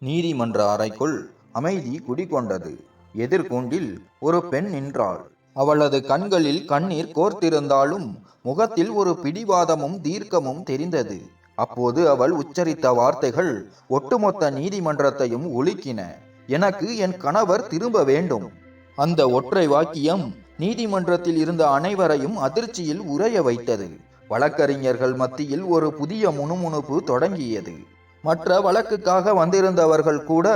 நீதிமன்ற அறைக்குள் அமைதி குடிகொண்டது. எதிர்கூண்டில் ஒரு பெண் நின்றாள். அவளது கண்களில் கண்ணீர் கோர்த்திருந்தாலும் முகத்தில் ஒரு பிடிவாதமும் தீர்க்கமும் தெரிந்தது. அப்போது அவள் உச்சரித்த வார்த்தைகள் ஒட்டுமொத்த நீதிமன்றத்தையும் உலுக்கின. எனக்கு என் கணவர் திரும்ப வேண்டும். அந்த ஒற்றை வாக்கியம் நீதிமன்றத்தில் இருந்த அனைவரையும் அதிர்ச்சியில் உறைய வைத்தது. வழக்கறிஞர்கள் மத்தியில் ஒரு புதிய முணுமுணுப்பு தொடங்கியது. மற்ற வழக்குக்காக வந்திருந்தவர்கள் கூட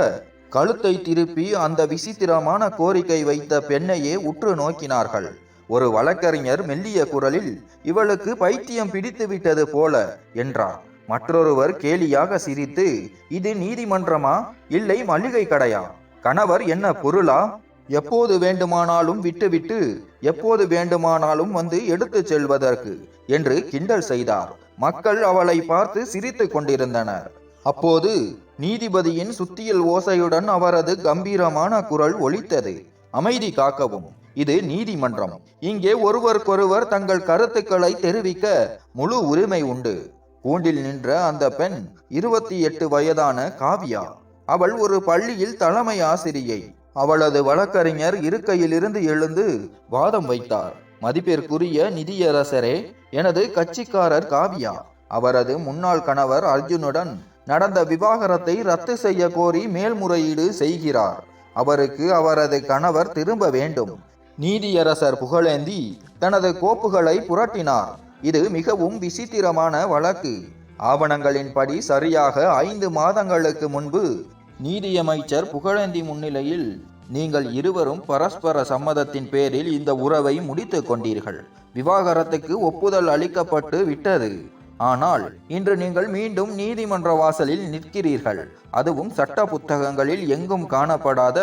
கழுத்தை திருப்பி அந்த விசித்திரமான கோரிக்கை வைத்த பெண்ணையே உற்று நோக்கினார்கள். ஒரு வழக்கறிஞர் மெல்லிய குரலில், இவளுக்கு பைத்தியம் பிடித்து விட்டது போல என்றார். மற்றொருவர் கேலியாக சிரித்து, இது நீதிமன்றமா இல்லை மளிகை கடையா? கணவர் என்ன பொருளா? எப்போது வேண்டுமானாலும் விட்டுவிட்டு எப்போது வேண்டுமானாலும் வந்து எடுத்து செல்வதற்கு என்று கிண்டல் செய்தார். மக்கள் அவளை பார்த்து சிரித்து கொண்டிருந்தனர். அப்போது நீதிபதியின் சுத்தியல் ஓசையுடன் அவரது கம்பீரமான குரல் ஒலித்தது. அமைதி காக்கவும், இது நீதிமன்றம். இங்கே ஒருவருக்கொருவர் தங்கள் கருத்துக்களை தெரிவிக்க முழு உரிமை உண்டு. கூண்டில் நின்ற அந்த பெண் 28 வயதான காவ்யா. அவள் ஒரு பள்ளியில் தலைமை ஆசிரியை. அவளது வழக்கறிஞர் இருக்கையிலிருந்து எழுந்து வாதம் வைத்தார். மதிப்பிற்குரிய நிதியரசரே, எனது கட்சிக்காரர் காவ்யா அவரது முன்னாள் கணவர் அர்ஜுனுடன் நடந்த விவாகரத்தை ரத்து செய்ய கோரி மேல்முறையீடு செய்கிறார். அவருக்கு அவரது கணவர் திரும்ப வேண்டும். நீதியரசர் புகழேந்தி தனது கோப்புகளை புரட்டினார். இது மிகவும் விசித்திரமான வழக்கு. ஆவணங்களின்படி சரியாக 5 மாதங்களுக்கு முன்பு நீதியமைச்சர் புகழேந்தி முன்னிலையில் நீங்கள் இருவரும் பரஸ்பர சம்மதத்தின் பேரில் இந்த உறவை முடித்து கொண்டீர்கள். விவாகரத்துக்கு ஒப்புதல் அளிக்கப்பட்டு விட்டது. ஆனால் இன்று நீங்கள் மீண்டும் நீதிமன்ற வாசலில் நிற்கிறீர்கள். அதுவும் சட்ட புத்தகங்களில் எங்கும் காணப்படாத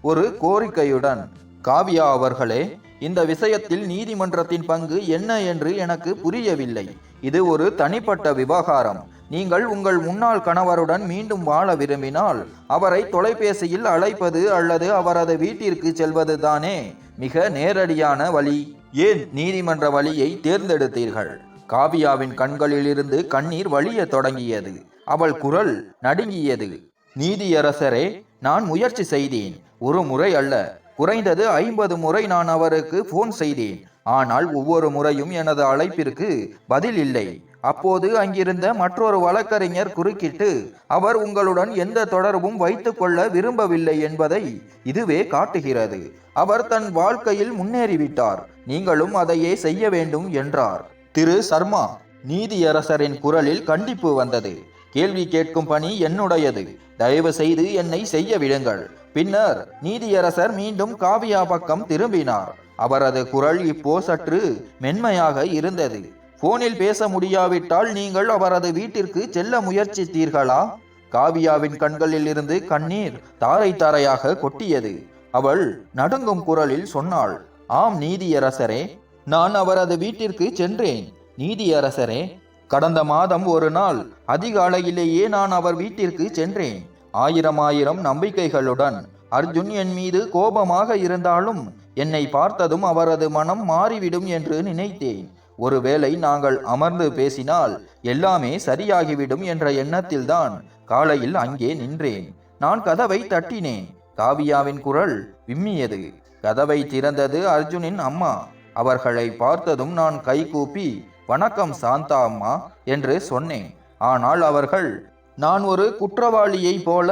ஒரு கோரிக்கையுடன். காவ்யா அவர்களே, இந்த விஷயத்தில் நீதிமன்றத்தின் பங்கு என்ன என்று எனக்கு புரியவில்லை. இது ஒரு தனிப்பட்ட விவகாரம். நீங்கள் உங்கள் முன்னாள் கணவருடன் மீண்டும் வாழ விரும்பினால் அவரை தொலைபேசியில் அழைப்பது அல்லது அவரது வீட்டிற்கு செல்வது தானே மிக நேரடியான வழி. ஏன் நீதிமன்ற வழியை தேர்ந்தெடுத்தீர்கள்? காவ்யாவின் கண்களிலிருந்து கண்ணீர் வழிய தொடங்கியது. அவள் குரல் நடுங்கியது. நீதியரசரே, நான் முயற்சி செய்தேன். ஒரு முறை அல்ல, குறைந்தது 50 முறை நான் அவருக்கு போன் செய்தேன். ஆனால் ஒவ்வொரு முறையும் எனது அழைப்பிற்கு பதில் இல்லை. அப்போது அங்கிருந்த மற்றொரு வழக்கறிஞர் குறுக்கிட்டு, அவர் உங்களுடன் எந்த தொடர்பும் வைத்துக் கொள்ள விரும்பவில்லை என்பதை இதுவே காட்டுகிறது. அவர் தன் வாழ்க்கையில் முன்னேறிவிட்டார். நீங்களும் அதையே செய்ய வேண்டும் என்றார். திரு சர்மா, நீதியரசரின் குரலில் கண்டிப்பு வந்தது. கேள்வி கேட்கும் பணி என்னுடையது. தயவு செய்து என்னை செய்ய விடுங்கள். பின்னர் நீதியரசர் மீண்டும் காவ்யா பக்கம் திரும்பினார். அவரது குரல் இப்போ சற்று மென்மையாக இருந்தது. போனில் பேச முடியாவிட்டால் நீங்கள் அவரது வீட்டிற்கு செல்ல முயற்சித்தீர்களா? காவ்யாவின் கண்களில் இருந்து கண்ணீர் தாரை தாரையாக கொட்டியது. அவள் நடுங்கும் குரலில் சொன்னாள், ஆம் நீதியரசரே, நான் அவரது வீட்டிற்கு சென்றேன். நீதியரசரே, கடந்த மாதம் ஒரு நாள் அதிகாலையிலேயே நான் அவர் வீட்டிற்கு சென்றேன். ஆயிரம் நம்பிக்கைகளுடன். அர்ஜுன் என் மீது கோபமாக இருந்தாலும் என்னை பார்த்ததும் அவரது மனம் மாறிவிடும் என்று நினைத்தேன். ஒருவேளை நாங்கள் அமர்ந்து பேசினால் எல்லாமே சரியாகிவிடும் என்ற எண்ணத்தில்தான் காலையில் அங்கே நின்றேன். நான் கதவை தட்டினேன். காவ்யாவின் குரல் விம்மியது. கதவை திறந்தது அர்ஜுனின் அம்மா. அவர்களை பார்த்ததும் நான் கைகூப்பி, வணக்கம் சாந்தா அம்மா என்று சொன்னேன். ஆனால் அவர்கள் நான் ஒரு குற்றவாளியை போல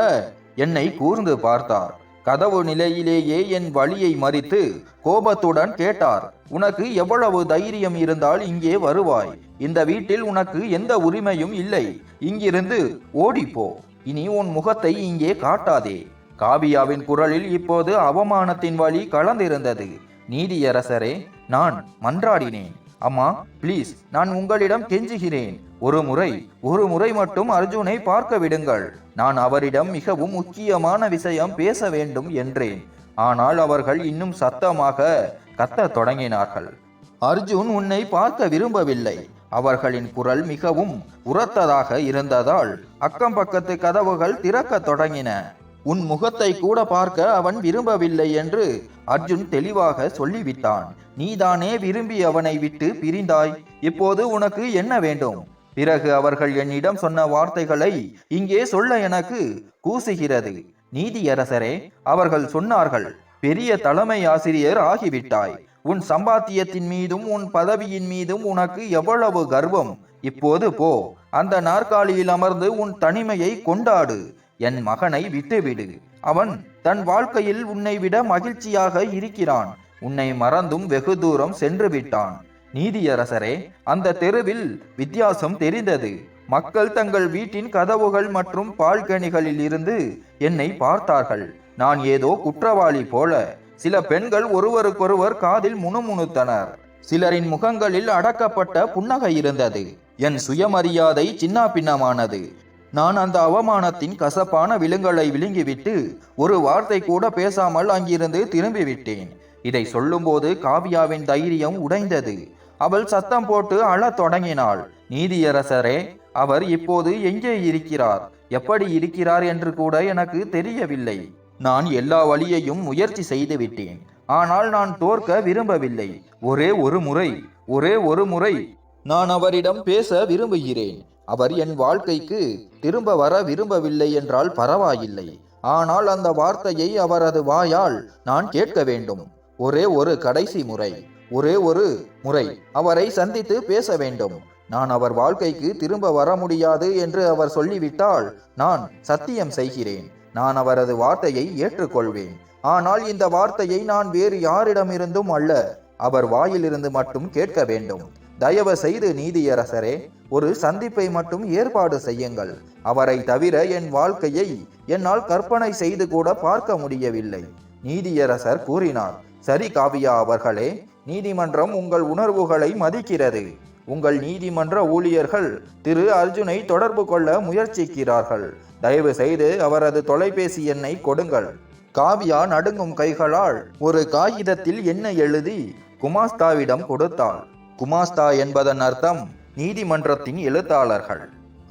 என்னை கூர்ந்து பார்த்தார். கதவு நிலையிலேயே என் வழியை மறித்து கோபத்துடன் கேட்டார், உனக்கு எவ்வளவு தைரியம் இருந்தால் இங்கே வருவாய்? இந்த வீட்டில் உனக்கு எந்த உரிமையும் இல்லை. இங்கிருந்து ஓடிப்போ. இனி உன் முகத்தை இங்கே காட்டாதே. காவ்யாவின் குரலில் இப்போது அவமானத்தின் வழி கலந்திருந்தது. நீதியரசரே, நான் மன்றாடினேன். அம்மா, ப்ளீஸ், நான் உங்களிடம் கெஞ்சுகிறேன். ஒரு முறை மட்டும் அர்ஜுனை பார்க்க விடுங்கள். நான் அவரிடம் மிகவும் முக்கியமான விஷயம் பேச வேண்டும் என்றேன். ஆனால் அவர்கள் இன்னும் சத்தமாக கத்தத் தொடங்கினார்கள். அர்ஜுன் உன்னை பார்க்க விரும்பவில்லை. அவர்களின் குரல் மிகவும் உரத்ததாக இருந்ததால் அக்கம் பக்கத்து கதவுகள் திறக்க தொடங்கின. உன் முகத்தை கூட பார்க்க அவன் விரும்பவில்லை என்று அர்ஜுன் தெளிவாக சொல்லிவிட்டான். நீதானே விரும்பி அவனை விட்டு பிரிந்தாய். இப்போது உனக்கு என்ன வேண்டும்? பிறகு அவர்கள் என்னிடம் சொன்ன வார்த்தைகளை இங்கே சொல்ல எனக்கு கூசுகிறது. நீதியரசரே, அவர்கள் சொன்னார்கள், பெரிய தலைமை ஆசிரியர் ஆகிவிட்டாய். உன் சம்பாத்தியத்தின் மீதும் உன் பதவியின் மீதும் உனக்கு எவ்வளவு கர்வம். இப்போது போ, அந்த நாற்காலியில் அமர்ந்து உன் தனிமையை கொண்டாடு. என் மகனை விட்டுவிடு. அவன் தன் வாழ்க்கையில் உன்னை விட மகிழ்ச்சியாக இருக்கிறான். உன்னை மறந்தும் வெகு தூரம் சென்று விட்டான். நீதியரசரே, அந்த தெருவில் வித்தியாசம் தெரிந்தது. மக்கள் தங்கள் வீட்டின் கதவுகள் மற்றும் பால்கனிகளில் இருந்து என்னை பார்த்தார்கள். நான் ஏதோ குற்றவாளி போல. சில பெண்கள் ஒருவருக்கொருவர் காதில் முணுமுணுத்தனர். சிலரின் முகங்களில் அடக்கப்பட்ட புன்னகை இருந்தது. என் சுயமரியாதை சின்ன பின்னமானது. நான் அந்த அவமானத்தின் கசப்பான விழுங்கலை விழுங்கிவிட்டு ஒரு வார்த்தை கூட பேசாமல் அங்கிருந்து திரும்பிவிட்டேன். இதை சொல்லும்போது காவியாவின் தைரியம் உடைந்தது. அவள் சத்தம் போட்டு அழத் தொடங்கினாள். நீதியரசரே, அவர் இப்போது எங்கே இருக்கிறார், எப்படி இருக்கிறார் என்று கூட எனக்கு தெரியவில்லை. நான் எல்லா வழியையும் முயற்சி செய்து விட்டேன். ஆனால் நான் தோற்க விரும்பவில்லை. ஒரே ஒரு முறை நான் அவரிடம் பேச விரும்புகிறேன். அவர் என் வாழ்க்கைக்கு திரும்ப வர விரும்பவில்லை என்றால் பரவாயில்லை. ஆனால் அந்த வார்த்தையை அவரது வாயால் நான் கேட்க வேண்டும். ஒரே ஒரு கடைசி முறை, அவரை சந்தித்து பேச வேண்டும். நான் அவர் வாழ்க்கைக்கு திரும்ப வர முடியாது என்று அவர் சொல்லிவிட்டால் நான் சத்தியம் செய்கிறேன், நான் அவரது வார்த்தையை ஏற்றுக்கொள்வேன். ஆனால் இந்த வார்த்தையை நான் வேறு யாரிடமிருந்தும் அல்ல, அவர் வாயிலிருந்து மட்டும் கேட்க வேண்டும். தயவு செய்து நீதியரசரே, ஒரு சந்திப்பை மட்டும் ஏற்பாடு செய்யுங்கள். அவரை தவிர என் வாழ்க்கையை என்னால் கற்பனை செய்து கூட பார்க்க முடியவில்லை. நீதியரசர் கூறினார். சரி காவியா அவர்களே, நீதிமன்றம் உங்கள் உணர்வுகளை மதிக்கிறது. உங்கள் நீதிமன்ற ஊழியர்கள் திரு அர்ஜுனை தொடர்பு கொள்ள முயற்சிக்கிறார்கள். தயவு செய்து அவரது தொலைபேசி எண்ணை கொடுங்கள். காவியா நடுங்கும் கைகளால் ஒரு காகிதத்தில் எண்ணை எழுதி குமாஸ்தாவிடம் கொடுத்தாள். குமாஸ்தா என்பதன் அர்த்தம் நீதிமன்றத்தின் எழுத்தாளர்கள்.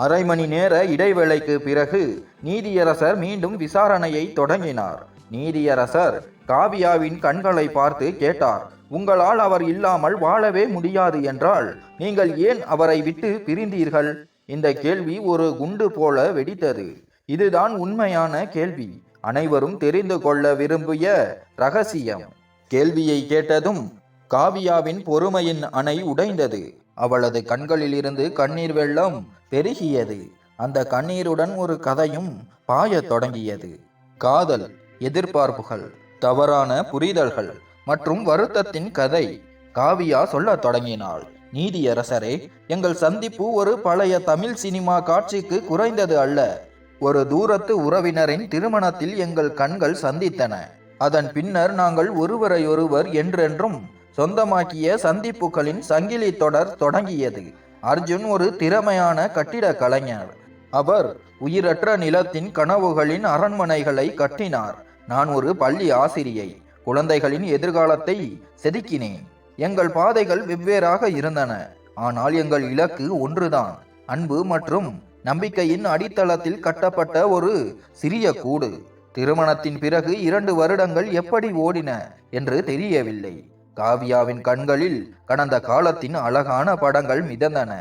அரை மணி நேர இடைவேளைக்கு பிறகு நீதியரசர் மீண்டும் விசாரணையை தொடங்கினார். நீதியரசர் காவியாவின் கண்களை பார்த்து கேட்டார். உங்களால் அவர் இல்லாமல் வாழவே முடியாது என்றால் நீங்கள் ஏன் அவரை விட்டு பிரிந்தீர்கள்? இந்த கேள்வி ஒரு குண்டு போல வெடித்தது. இதுதான் உண்மையான கேள்வி, அனைவரும் தெரிந்து கொள்ள விரும்பிய ரகசியம். கேள்வியை கேட்டதும் காவியாவின் பொறுமையின் அணை உடைந்தது. அவளது கண்களில் இருந்து கண்ணீர் வெள்ளம் பெருகியது. அந்த கண்ணீருடன் ஒரு கதையும் பாயத் தொடங்கியது. காதல், எதிர்பார்ப்புகள், தவறான புரிதல்கள் மற்றும் வருத்தத்தின் கதை. காவியா சொல்லத் தொடங்கினாள். நீதியரசரே, எங்கள் சந்திப்பு ஒரு பழைய தமிழ் சினிமா காட்சிக்கு குறைந்தது அல்ல. ஒரு தூரத்து உறவினரின் திருமணத்தில் எங்கள் கண்கள் சந்தித்தன. அதன் பின்னர் நாங்கள் ஒருவரையொருவர் என்றென்றும் சொந்தமாக்கிய சந்திப்புகளின் சங்கிலி தொடர் தொடங்கியது. அர்ஜுன் ஒரு திறமையான கட்டிட கலைஞர். அவர் உயிரற்ற நிலத்தின் கனவுகளின் அரண்மனைகளை கட்டினார். நான் ஒரு பள்ளி ஆசிரியை. குழந்தைகளின் எதிர்காலத்தை செதுக்கினேன். எங்கள் பாதைகள் வெவ்வேறாக இருந்தன, ஆனால் எங்கள் இலக்கு ஒன்றுதான். அன்பு மற்றும் நம்பிக்கையின் அடித்தளத்தில் கட்டப்பட்ட ஒரு சிறிய கூடு. திருமணத்தின் பிறகு 2 வருடங்கள் எப்படி ஓடின என்று தெரியவில்லை. காவியாவின் கண்களில் கடந்த காலத்தின் அழகான படங்கள் மிதந்தன.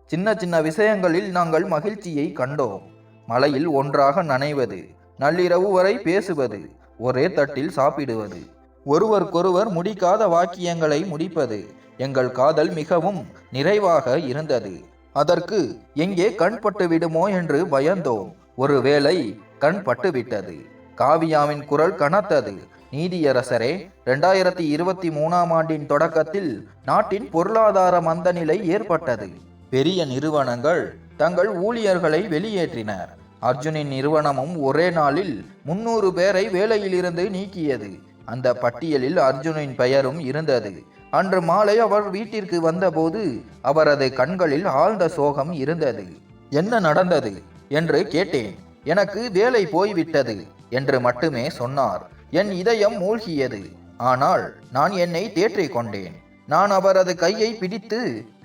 சின்ன சின்ன விஷயங்களில் நாங்கள் மகிழ்ச்சியை கண்டோம். மலையில் ஒன்றாக நனைவது, நள்ளிரவு வரை பேசுவது, ஒரே தட்டில் சாப்பிடுவது, ஒருவருக்கொருவர் முடிக்காத வாக்கியங்களை முடிப்பது. எங்கள் காதல் மிகவும் நிறைவாக இருந்தது. அதற்கு எங்கே கண் பட்டு விடுமோ என்று பயந்தோம். ஒருவேளை கண் பட்டுவிட்டது. காவியாவின் குரல் கனத்தது. நீதியரசரே, 2023ஆம் ஆண்டின் தொடக்கத்தில் நாட்டின் பொருளாதார மந்தநிலை ஏற்பட்டது. பெரிய நிறுவனங்கள் தங்கள் ஊழியர்களை வெளியேற்றினர். அர்ஜுனின் நிறுவனமும் ஒரே நாளில் 300 பேரை வேலையிலிருந்து நீக்கியது. அந்த பட்டியலில் அர்ஜுனின் பெயரும் இருந்தது. அன்று மாலை அவர் வீட்டிற்கு வந்தபோது அவரது கண்களில் ஆழ்ந்த சோகம் இருந்தது. என்ன நடந்தது என்று கேட்டேன். எனக்கு வேலை போய்விட்டது என்று மட்டுமே சொன்னார். என் இதயம் மூழ்கியது. ஆனால் நான் என்னை தேற்றிக் கொண்டேன். நான் அவரது கையை பிடித்து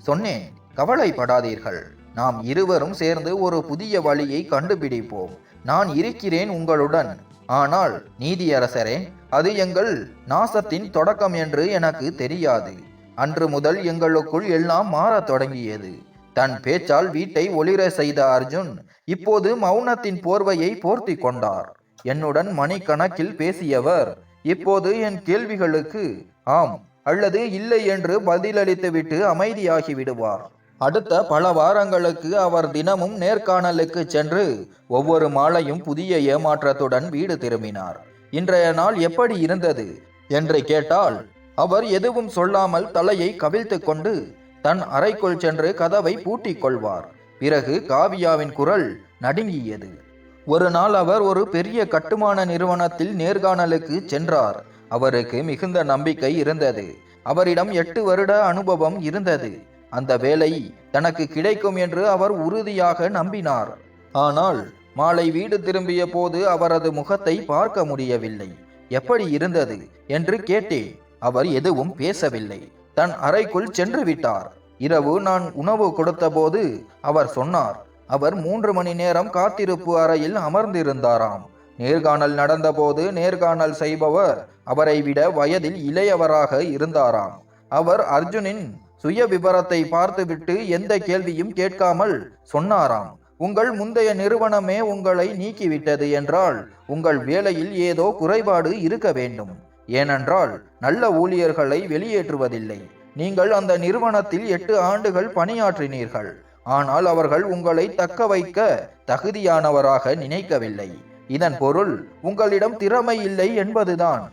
சொன்னேன், கவலைப்படாதீர்கள், நாம் இருவரும் சேர்ந்து ஒரு புதிய வழியை கண்டுபிடிப்போம். நான் இருக்கிறேன் உங்களுடன். ஆனால் நீதியரசரே, அது எங்கள் நாசத்தின் தொடக்கம் என்று எனக்கு தெரியாது. அன்று முதல் எங்களுக்குள் எல்லாம் மாறத் தொடங்கியது. தன் பேச்சால் வீட்டை ஒளிர செய்த அர்ஜுன் இப்போது மௌனத்தின் போர்வையை போர்த்தி கொண்டார். என்னுடன் மணிக்கணக்கில் பேசியவர் இப்போது என் கேள்விகளுக்கு ஆம் அல்லது இல்லை என்று பதிலளித்துவிட்டு அமைதியாகி விடுவார். அடுத்த பல வாரங்களுக்கு அவர் தினமும் நேர்காணலுக்கு சென்று ஒவ்வொரு மாலையும் புதிய ஏமாற்றத்துடன் வீடு திரும்பினார். இன்றைய நாள் எப்படி இருந்தது என்று கேட்டால் அவர் எதுவும் சொல்லாமல் தலையை கவிழ்த்து கொண்டு தன் அறைக்குள் சென்று கதவை பூட்டிக் கொள்வார். பிறகு காவியாவின் குரல் நடுங்கியது. ஒரு நாள் அவர் ஒரு பெரிய கட்டுமான நிறுவனத்தில் நேர்காணலுக்கு சென்றார். அவருக்கு மிகுந்த நம்பிக்கை இருந்தது. அவரிடம் 8 வருட அனுபவம் இருந்தது. அந்த வேலை தனக்கு கிடைக்கும் என்று அவர் உறுதியாக நம்பினார். ஆனால் மாலை வீடு திரும்பிய போது அவரது முகத்தை பார்க்க முடியவில்லை. எப்படி இருந்தது என்று கேட்டேன். அவர் எதுவும் பேசவில்லை. தன் அறைக்குள் சென்று விட்டார். இரவு நான் உணவு கொடுத்த போது அவர் சொன்னார், அவர் 3 மணி நேரம் காத்திருப்பு அறையில் அமர்ந்திருந்தாராம். நேர்காணல் நடந்தபோது நேர்காணல் செய்பவர் அவரை விட வயதில் இளையவராக இருந்தாராம். அவர் அர்ஜுனின் சுய விபரத்தை பார்த்துவிட்டு எந்த கேள்வியும் கேட்காமல் சொன்னாராம், உங்கள் முந்தைய நிறுவனமே உங்களை நீக்கிவிட்டது என்றால் உங்கள் வேலையில் ஏதோ குறைபாடு இருக்க வேண்டும். ஏனென்றால் நல்ல ஊழியர்களை வெளியேற்றுவதில்லை. நீங்கள் அந்த நிறுவனத்தில் 8 ஆண்டுகள் பணியாற்றினீர்கள். ஆனால் அவர்கள் உங்களை தக்க வைக்க தகுதியானவராக நினைக்கவில்லை. இதன் பொருள் உங்களிடம் திறமை இல்லை என்பதுதான்.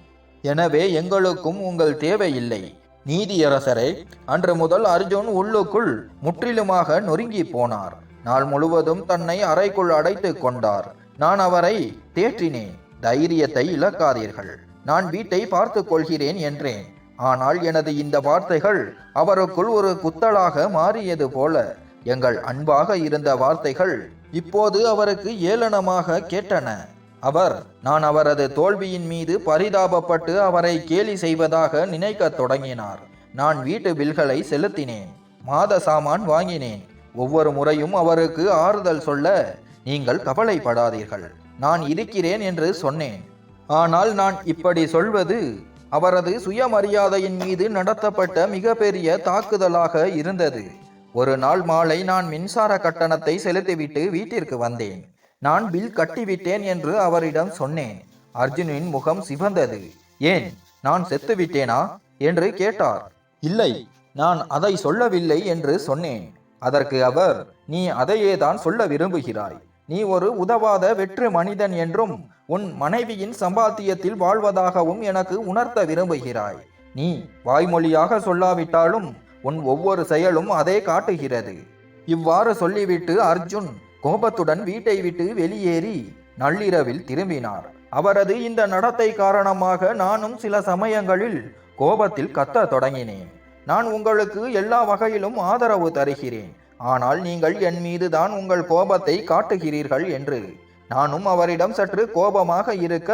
எனவே எங்களுக்கும் உங்கள் தேவையில்லை. நீதியரசரே, அன்று முதல் அர்ஜுன் உள்ளுக்குள் முற்றிலுமாக நொறுங்கி போனார். நாள் முழுவதும் தன்னை அறைக்குள் அடைத்து கொண்டார். நான் அவரை தேற்றினேன். தைரியத்தை இழக்காதீர்கள், நான் வீட்டை பார்த்து கொள்கிறேன் என்றேன். ஆனால் எனது இந்த வார்த்தைகள் அவருக்குள் ஒரு குத்தலாக மாறியது போல. எங்கள் அன்பாக இருந்த வார்த்தைகள் இப்போது அவருக்கு ஏளனமாக கேட்டன. நான் அவரது தோல்வியின் மீது பரிதாபப்பட்டு அவரை கேலி செய்வதாக நினைக்க தொடங்கினார். நான் வீட்டு பில்களை செலுத்தினேன், மாத சாமான் வாங்கினேன். ஒவ்வொரு முறையும் அவருக்கு ஆறுதல் சொல்ல, நீங்கள் கவலைப்படாதீர்கள், நான் இருக்கிறேன் என்று சொன்னேன். ஆனால் நான் இப்படி சொல்வது அவரது சுயமரியாதையின் மீது நடத்தப்பட்ட மிகப்பெரிய தாக்குதலாக இருந்தது. ஒரு நாள் மாலை நான் மின்சார கட்டணத்தை செலுத்திவிட்டு வீட்டிற்கு வந்தேன். நான் பில் கட்டிவிட்டேன் என்று அவரிடம் சொன்னேன். அர்ஜுனின் முகம் சிவந்தது. ஏன், நான் செத்துவிட்டேனா என்று கேட்டார். இல்லை, நான் அதை சொல்லவில்லை என்று சொன்னேன். அதற்கு அவர், நீ அதையே தான் சொல்ல விரும்புகிறாய். நீ ஒரு உதவாத வெற்று மனிதன் என்றும் உன் மனைவியின் சம்பாத்தியத்தில் வாழ்வதாகவும் எனக்கு உணர்த்த விரும்புகிறாய். நீ வாய்மொழியாக சொல்லாவிட்டாலும் உன் ஒவ்வொரு செயலும் அதே காட்டுகிறது. இவ்வாறு சொல்லிவிட்டு அர்ஜுன் கோபத்துடன் வீட்டை விட்டு வெளியேறி நள்ளிரவில் திரும்பினார். அவரது இந்த நடத்தை காரணமாக நானும் சில சமயங்களில் கோபத்தில் கத்த தொடங்கினேன். நான் உங்களுக்கு எல்லா வகையிலும் ஆதரவு தருகிறேன், ஆனால் நீங்கள் என் மீது தான் உங்கள் கோபத்தை காட்டுகிறீர்கள் என்று. நானும் அவரிடம் சற்று கோபமாக இருக்க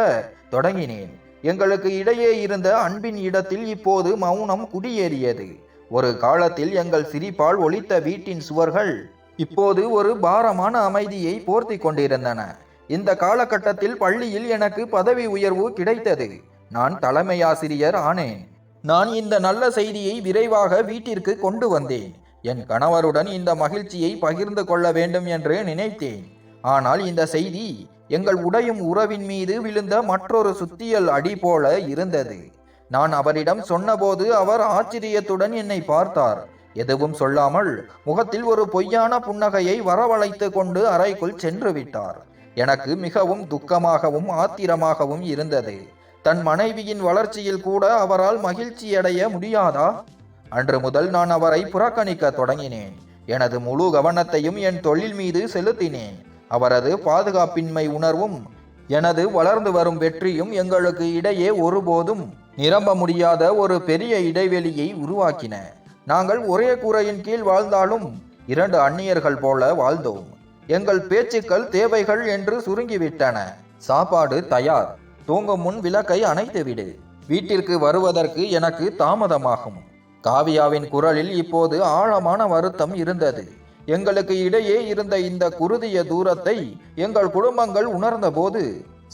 தொடங்கினேன். எங்களுக்கு இடையே இருந்த அன்பின் இடத்தில் இப்போது மௌனம் குடியேறியது. ஒரு காலத்தில் எங்கள் சிரிப்பால் ஒலித்த வீட்டின் சுவர்கள் இப்போது ஒரு பாரமான அமைதியை போர்த்தி கொண்டிருந்தன. இந்த காலகட்டத்தில் பள்ளியில் எனக்கு பதவி உயர்வு கிடைத்தது. நான் தலைமையாசிரியர் ஆனேன். நான் இந்த நல்ல செய்தியை விரைவாக வீட்டிற்கு கொண்டு வந்தேன். என் கணவருடன் இந்த மகிழ்ச்சியை பகிர்ந்து கொள்ள வேண்டும் என்று நினைத்தேன். ஆனால் இந்த செய்தி எங்கள் உடையும் உறவின் மீது விழுந்த மற்றொரு சுத்தியல் அடி போல இருந்தது. நான் அவரிடம் சொன்னபோது அவர் ஆச்சரியத்துடன் என்னை பார்த்தார். எதுவும் சொல்லாமல் முகத்தில் ஒரு பொய்யான புன்னகையை வரவழைத்து கொண்டு அறைக்குள் சென்று விட்டார். எனக்கு மிகவும் துக்கமாகவும் ஆத்திரமாகவும் இருந்தது. தன் மனைவியின் வளர்ச்சியில் கூட அவரால் மகிழ்ச்சியடைய முடியாதா? அன்று முதல் நான் அவரை புறக்கணிக்க தொடங்கினேன். எனது முழு கவனத்தையும் என் தொழில் மீது செலுத்தினேன். அவரது பாதுகாப்பின்மை உணர்வும் எனது வளர்ந்து வரும் வெற்றியும் எங்களுக்கு இடையே ஒருபோதும் நிரம்ப முடியாத ஒரு பெரிய இடைவெளியை உருவாக்கின. நாங்கள் ஒரே கூரையின் கீழ் வாழ்ந்தாலும் 2 அந்நியர்கள் போல வாழ்ந்தோம். எங்கள் பேச்சுக்கள் தேவைகள் என்று சுருங்கிவிட்டன. சாப்பாடு தயார், தூங்கும் முன் விளக்கை அணைத்துவிடு, வீட்டிற்கு வருவதற்கு எனக்கு தாமதமாகும். காவியாவின் குரலில் இப்போது ஆழமான வருத்தம் இருந்தது. எங்களுக்கு இடையே இருந்த இந்த குறுகிய தூரத்தை எங்கள் குடும்பங்கள் உணர்ந்தபோது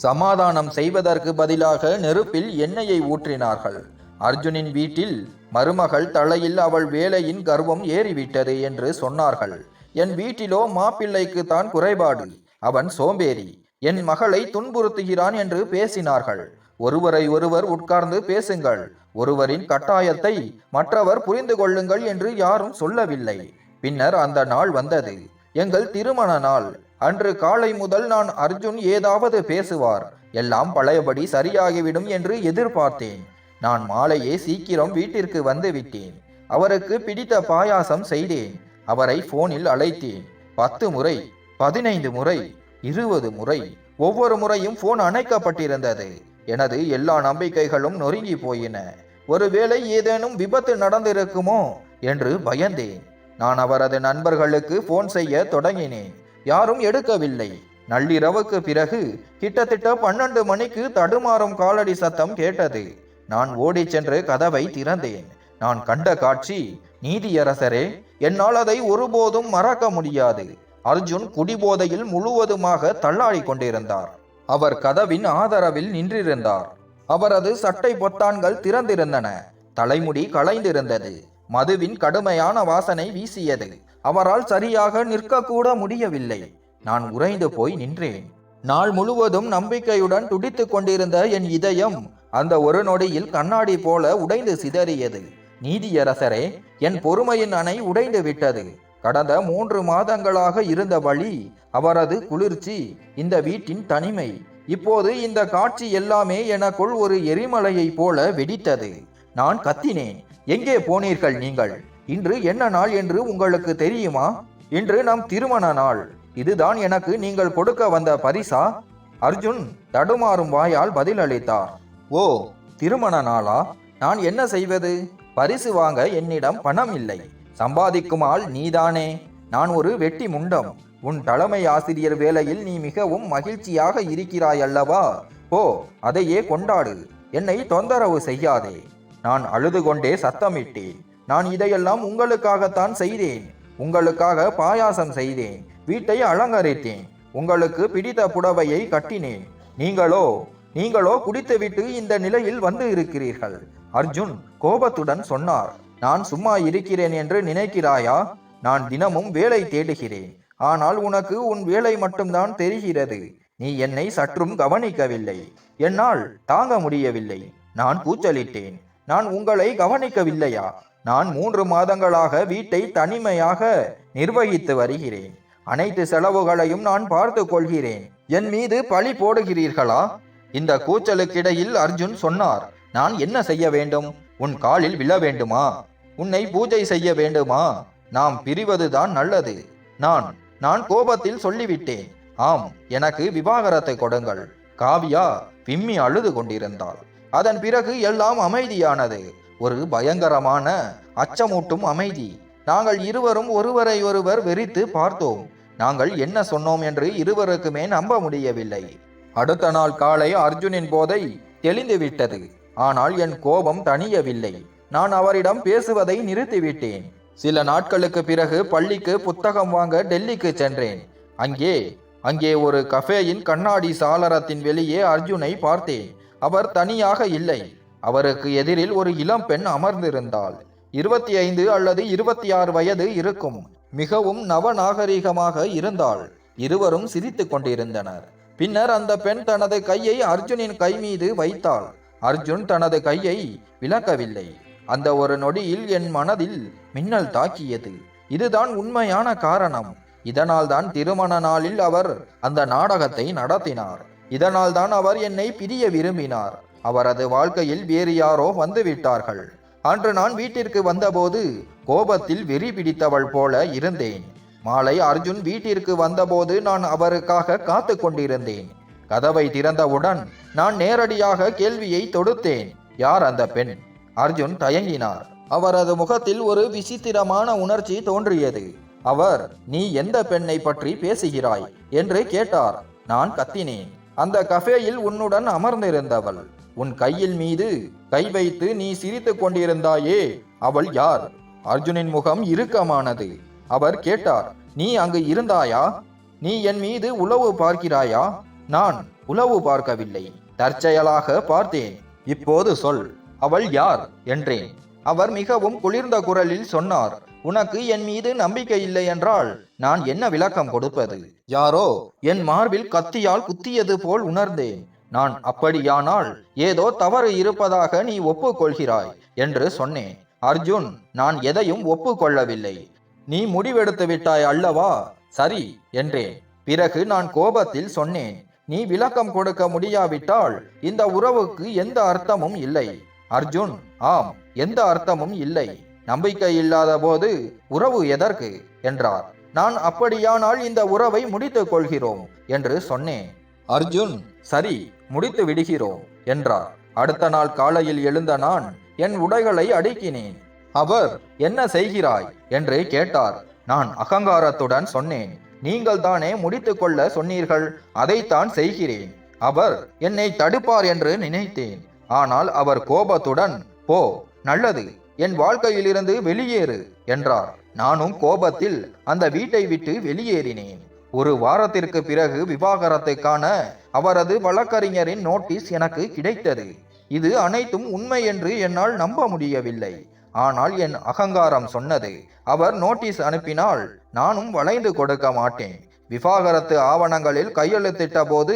சமாதானம் செய்வதற்கு பதிலாக நெருப்பில் எண்ணெயை ஊற்றினார்கள். அர்ஜுனின் வீட்டில் மருமகள் தலையில் அவள் வேலையின் கர்வம் ஏறிவிட்டது என்று சொன்னார்கள். என் வீட்டிலோ மாப்பிள்ளைக்கு தான் குறைபாடு, அவன் சோம்பேறி, என் மகளை துன்புறுத்துகிறான் என்று பேசினார்கள். ஒருவரை ஒருவர் உட்கார்ந்து பேசுங்கள், ஒருவரின் கட்டாயத்தை மற்றவர் புரிந்து கொள்ளுங்கள் என்று யாரும் சொல்லவில்லை. பின்னர் அந்த நாள் வந்தது, எங்கள் திருமண நாள். அன்று காலை முதல் நான் அர்ஜுன் ஏதாவது பேசுவார், எல்லாம் பழையபடி சரியாகிவிடும் என்று எதிர்பார்த்தேன். நான் மாலையே சீக்கிரம் வீட்டிற்கு வந்து விட்டேன். அவருக்கு பிடித்த பாயாசம் செய்தேன். அவரை போனில் அழைத்தேன். 10 முறை, 15 முறை, 20 முறை. ஒவ்வொரு முறையும் போன் அணைக்கப்பட்டிருந்தது. எனது எல்லா நம்பிக்கைகளும் நொறுங்கி போயின. ஒருவேளை ஏதேனும் விபத்து நடந்திருக்குமோ என்று பயந்தேன். நான் அவரது நண்பர்களுக்கு போன் செய்ய தொடங்கினேன். யாரும் எடுக்கவில்லை. நள்ளிரவுக்கு பிறகு கிட்டத்தட்ட 12 மணிக்கு தடுமாறும் காலடி சத்தம் கேட்டது. நான் ஓடிச் சென்று கதவை திறந்தேன். நான் கண்ட காட்சி, நீதியரசரே, என்னால் அதை ஒருபோதும் மறக்க முடியாது. அர்ஜுன் குடிபோதையில் முழுவதுமாக தள்ளாடி கொண்டிருந்தார். அவர் கதவின் ஆதரவில் நின்றிருந்தார். அவரது சட்டை பொத்தான்கள் திறந்திருந்தன. தலைமுடி களைந்திருந்தது. மதுவின் கடுமையான வாசனை வீசியது. அவரால் சரியாக நிற்கக்கூட முடியவில்லை. நான் உறைந்து போய் நின்றேன். நாள் முழுவதும் நம்பிக்கையுடன் துடித்துக் கொண்டிருந்த என் இதயம் அந்த ஒரு நொடியில் கண்ணாடி போல உடைந்து சிதறியது. நீதியரசரே, என் பொறுமையின் அணை உடைந்து விட்டது. கடந்த 3 மாதங்களாக இருந்த வழி, அவரது குளிர்ச்சி, இந்த வீட்டின் தனிமை, இப்போது இந்த காட்சி எல்லாமே எனக்குள் ஒரு எரிமலையை போல வெடித்தது. நான் கத்தினேன். எங்கே போனீர்கள் நீங்கள்? இன்று என்ன நாள் என்று உங்களுக்கு தெரியுமா? இன்று நம் திருமண நாள். இதுதான் எனக்கு நீங்கள் கொடுக்க வந்த பரிசா? அர்ஜுன் தடுமாறும் வாயால் பதிலளித்தார். ஓ, திருமண நாளா? நான் என்ன செய்வது? பரிசு வாங்க என்னிடம் பணம் இல்லை. சம்பாதிக்கும் ஆள் நீதானே. நான் ஒரு வெட்டி முண்டம். உன் தலைமை ஆசிரியர் வேலையில் நீ மிகவும் மகிழ்ச்சியாக இருக்கிறாய் அல்லவா? ஓ, அதையே கொண்டாடு. என்னை தொந்தரவு செய்யாதே. நான் அழுது கொண்டே சத்தமிட்டேன். நான் இதையெல்லாம் உங்களுக்காகத்தான் செய்தேன். உங்களுக்காக பாயாசம் செய்தேன். வீட்டை அலங்கரித்தேன். உங்களுக்கு பிடித்த புடவையை கட்டினேன். நீங்களோ குடித்துவிட்டு இந்த நிலையில் வந்து இருக்கிறீர்கள். அர்ஜுன் கோபத்துடன் சொன்னார். நான் சும்மா இருக்கிறேன் என்று நினைக்கிறாயா? நான் தினமும் வேலை தேடுகிறேன். ஆனால் உனக்கு உன் வேலை மட்டும்தான் தெரிகிறது. நீ என்னை சற்றும் கவனிக்கவில்லை. என்னால் தாங்க முடியவில்லை. நான் கூச்சலிட்டேன். நான் உங்களை கவனிக்கவில்லையா? நான் 3 மாதங்களாக வீட்டை தனிமையாக நிர்வகித்து வருகிறேன். அனைத்து செலவுகளையும் நான் பார்த்து கொள்கிறேன். என் மீது பழி போடுகிறீர்களா? இந்த கூச்சலுக்கிடையில் அர்ஜுன் சொன்னார். நான் என்ன செய்ய வேண்டும்? உன் காலில் விழ வேண்டுமா? உன்னை பூஜை செய்ய வேண்டுமா? நாம் பிரிவதுதான் நல்லது. நான் கோபத்தில் சொல்லிவிட்டேன். ஆம், எனக்கு விவாகரத்தை கொடுங்கள். காவியா விம்மி அழுது கொண்டிருந்தாள். அதன் பிறகு எல்லாம் அமைதியானது. ஒரு பயங்கரமான அச்சமூட்டும் அமைதி. நாங்கள் இருவரும் ஒருவரை ஒருவர் வெறித்து பார்த்தோம். நாங்கள் என்ன சொன்னோம் என்று இருவருக்குமே நம்ப முடியவில்லை. அடுத்த நாள் காலை அர்ஜுனின் போதை தெளிந்துவிட்டது. ஆனால் என் கோபம் தணியவில்லை. நான் அவரிடம் பேசுவதை நிறுத்திவிட்டேன். சில நாட்களுக்கு பிறகு பள்ளிக்கு புத்தகம் வாங்க டெல்லிக்கு சென்றேன். அங்கே ஒரு கஃபேயின் கண்ணாடி சாளரத்தின் வெளியே அர்ஜுனை பார்த்தேன். அவர் தனியாக இல்லை. அவருக்கு எதிரில் ஒரு இளம் பெண் அமர்ந்திருந்தாள். 25 அல்லது 26 வயது இருக்கும். மிகவும் நவநாகரிகமாக இருந்தாள். இருவரும் சிரித்து கொண்டிருந்தனர். பின்னர் அந்த பெண் தனது கையை அர்ஜுனின் கை மீது வைத்தாள். அர்ஜுன் தனது கையை விலக்கவில்லை. அந்த ஒரு நொடியில் என் மனதில் மின்னல் தாக்கியது. இதுதான் உண்மையான காரணம். இதனால் தான் திருமண நாளில் அவர் அந்த நாடகத்தை நடத்தினார். இதனால் தான் அவர் என்னை பிரிய விரும்பினார். அவரது வாழ்க்கையில் வேறு யாரோ வந்துவிட்டார்கள். அன்று நான் வீட்டிற்கு வந்தபோது கோபத்தில் வெறி பிடித்தவள் போல இருந்தேன். மாலை அர்ஜுன் வீட்டிற்கு வந்தபோது நான் அவருக்காக காத்து கொண்டிருந்தேன். கதவை திறந்தவுடன் நான் நேரடியாக கேள்வியை தொடுத்தேன். யார் அந்த பெண்? அர்ஜுன் தயங்கினார். அவரது முகத்தில் ஒரு விசித்திரமான உணர்ச்சி தோன்றியது. அவர், நீ எந்த பெண்ணை பற்றி பேசுகிறாய் என்று கேட்டார். நான் கத்தினேன். அந்த கஃபேயில் உன்னுடன் அமர்ந்திருந்தவள். உன் கையில் மீது கை வைத்து நீ சிரித்து கொண்டிருந்தாயே, அவள் யார்? அர்ஜுனின் முகம் இறுக்கமானது. அவர் கேட்டார், நீ அங்கு இருந்தாயா? நீ என் மீது உளவு பார்க்கிறாயா? நான் உளவு பார்க்கவில்லை, தற்செயலாக பார்த்தேன். இப்போது சொல், அவள் யார் என்றேன். அவர் மிகவும் குளிர்ந்த குரலில் சொன்னார், உனக்கு என் மீது நம்பிக்கை இல்லை என்றால் நான் என்ன விளக்கம் கொடுப்பது? யாரோ என் மார்பில் கத்தியால் குத்தியது போல் உணர்ந்தேன். நான் அப்படியானால் ஏதோ தவறு இருப்பதாக நீ ஒப்புக்கொள்கிறாய் என்று சொன்னேன். அர்ஜுன், நான் எதையும் ஒப்புக்கொள்ளவில்லை. நீ முடிவெடுத்து விட்டாய் அல்லவா? சரி என்றேன். பிறகு நான் கோபத்தில் சொன்னேன், நீ விளக்கம் கொடுக்க முடியாவிட்டால் இந்த உறவுக்கு எந்த அர்த்தமும் இல்லை. அர்ஜுன், ஆம், எந்த அர்த்தமும் இல்லை. நம்பிக்கை இல்லாத போது உறவு எதற்கு என்றார். நான் அப்படியானால் இந்த உறவை முடித்துக் கொள்கிறோம் என்று சொன்னேன். அர்ஜுன், சரி, முடித்து விடுகிறோம் என்றார். அடுத்த நாள் காலையில் எழுந்த நான் என் உடைகளை அடுக்கினேன். அவர், என்ன செய்கிறாய் என்று கேட்டார். நான் அகங்காரத்துடன் சொன்னேன், நீங்கள் தானே முடித்துக் கொள்ள சொன்னீர்கள், அதைத்தான் செய்கிறேன். அவர் என்னை தடுப்பார் என்று நினைத்தேன். ஆனால் அவர் கோபத்துடன், போ, நல்லது, என் வாழ்க்கையிலிருந்து வெளியேறு என்றார். நானும் கோபத்தில் அந்த வீட்டை விட்டு வெளியேறினேன். ஒரு வாரத்திற்கு பிறகு விவாகரத்துக்கான அவரது வழக்கறிஞரின் நோட்டீஸ் எனக்கு கிடைத்தது. இது அனைத்தும் உண்மை என்று என்னால் நம்ப முடியவில்லை. ஆனால் என் அகங்காரம் சொன்னது, அவர் நோட்டீஸ் அனுப்பினால் நானும் வளைந்து கொடுக்க மாட்டேன். விவாகரத்து ஆவணங்களில் கையெழுத்திட்ட போது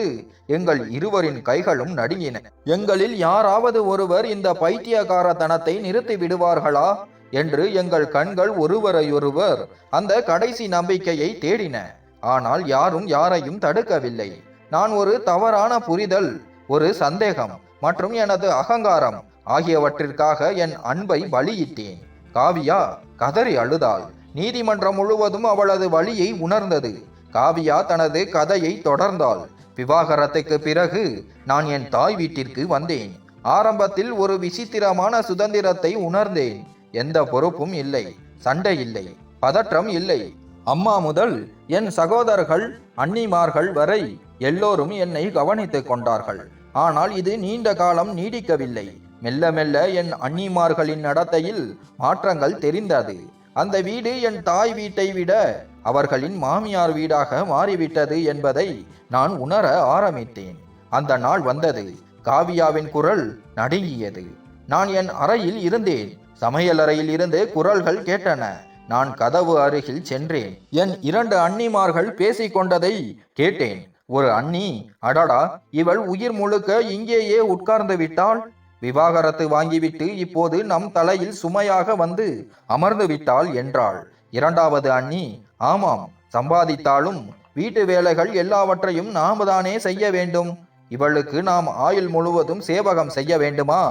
எங்கள் இருவரின் கைகளும் நடுங்கின. எங்களில் யாராவது ஒருவர் இந்த பைத்தியகாரத்தனத்தை நிறுத்தி விடுவார்களா என்று எங்கள் கண்கள் ஒருவரையொருவர் அந்த கடைசி நம்பிக்கையை தேடின. ஆனால் யாரும் யாரையும் தடுக்கவில்லை. நான் ஒரு தவறான புரிதல், ஒரு சந்தேகம் மற்றும் எனது அகங்காரம் ஆகியவற்றிற்காக என் அன்பை பலியிட்டேன். காவியா கதறி அழுதாள். நீதிமன்றம் முழுவதும் அவளது வலியை உணர்ந்தது. காவியா தனது கதையை தொடர்ந்தாள். விவாகரத்துக்கு பிறகு நான் என் தாய் வீட்டிற்கு வந்தேன். ஆரம்பத்தில் ஒரு விசித்திரமான சுதந்திரத்தை உணர்ந்தேன். எந்த பொறுப்பும் இல்லை, சண்டை இல்லை, பதற்றம் இல்லை. அம்மா முதல் என் சகோதரர்கள், அண்ணிமார்கள் வரை எல்லோரும் என்னை கவனித்துக் கொண்டார்கள். ஆனால் இது நீண்ட காலம் நீடிக்கவில்லை. மெல்ல மெல்ல என் அண்ணிமார்களின் நடத்தையில் மாற்றங்கள் தெரிந்தது. அந்த வீடு என் தாய் வீட்டை விட அவர்களின் மாமியார் வீடாக மாறிவிட்டது என்பதை நான் உணர ஆரம்பித்தேன். அந்த நாள் வந்தது. காவியாவின் குரல் நடுங்கியது. நான் என் அறையில் இருந்தேன். சமையலறையில் இருந்து குரல்கள் கேட்டன. நான் கதவு அருகில் சென்றேன். என் 2 அண்ணிமார்கள் பேசிக்கொண்டதை கேட்டேன். ஒரு அண்ணி, அடடா, இவள் உயிர் முழுக்க இங்கேயே உட்கார்ந்து விட்டாள். விவாகரத்து வாங்கிவிட்டு இப்போது நம் தலையில் சுமையாக வந்து அமர்ந்து விட்டாள் என்றாள். 2வது அண்ணி, ஆமாம், சம்பாதித்தாலும் வீட்டு வேலைகள் எல்லாவற்றையும் நாம் தானே செய்ய வேண்டும். இவளுக்கு நாம் ஆயுள் முழுவதும் சேவகம் செய்ய வேண்டுமா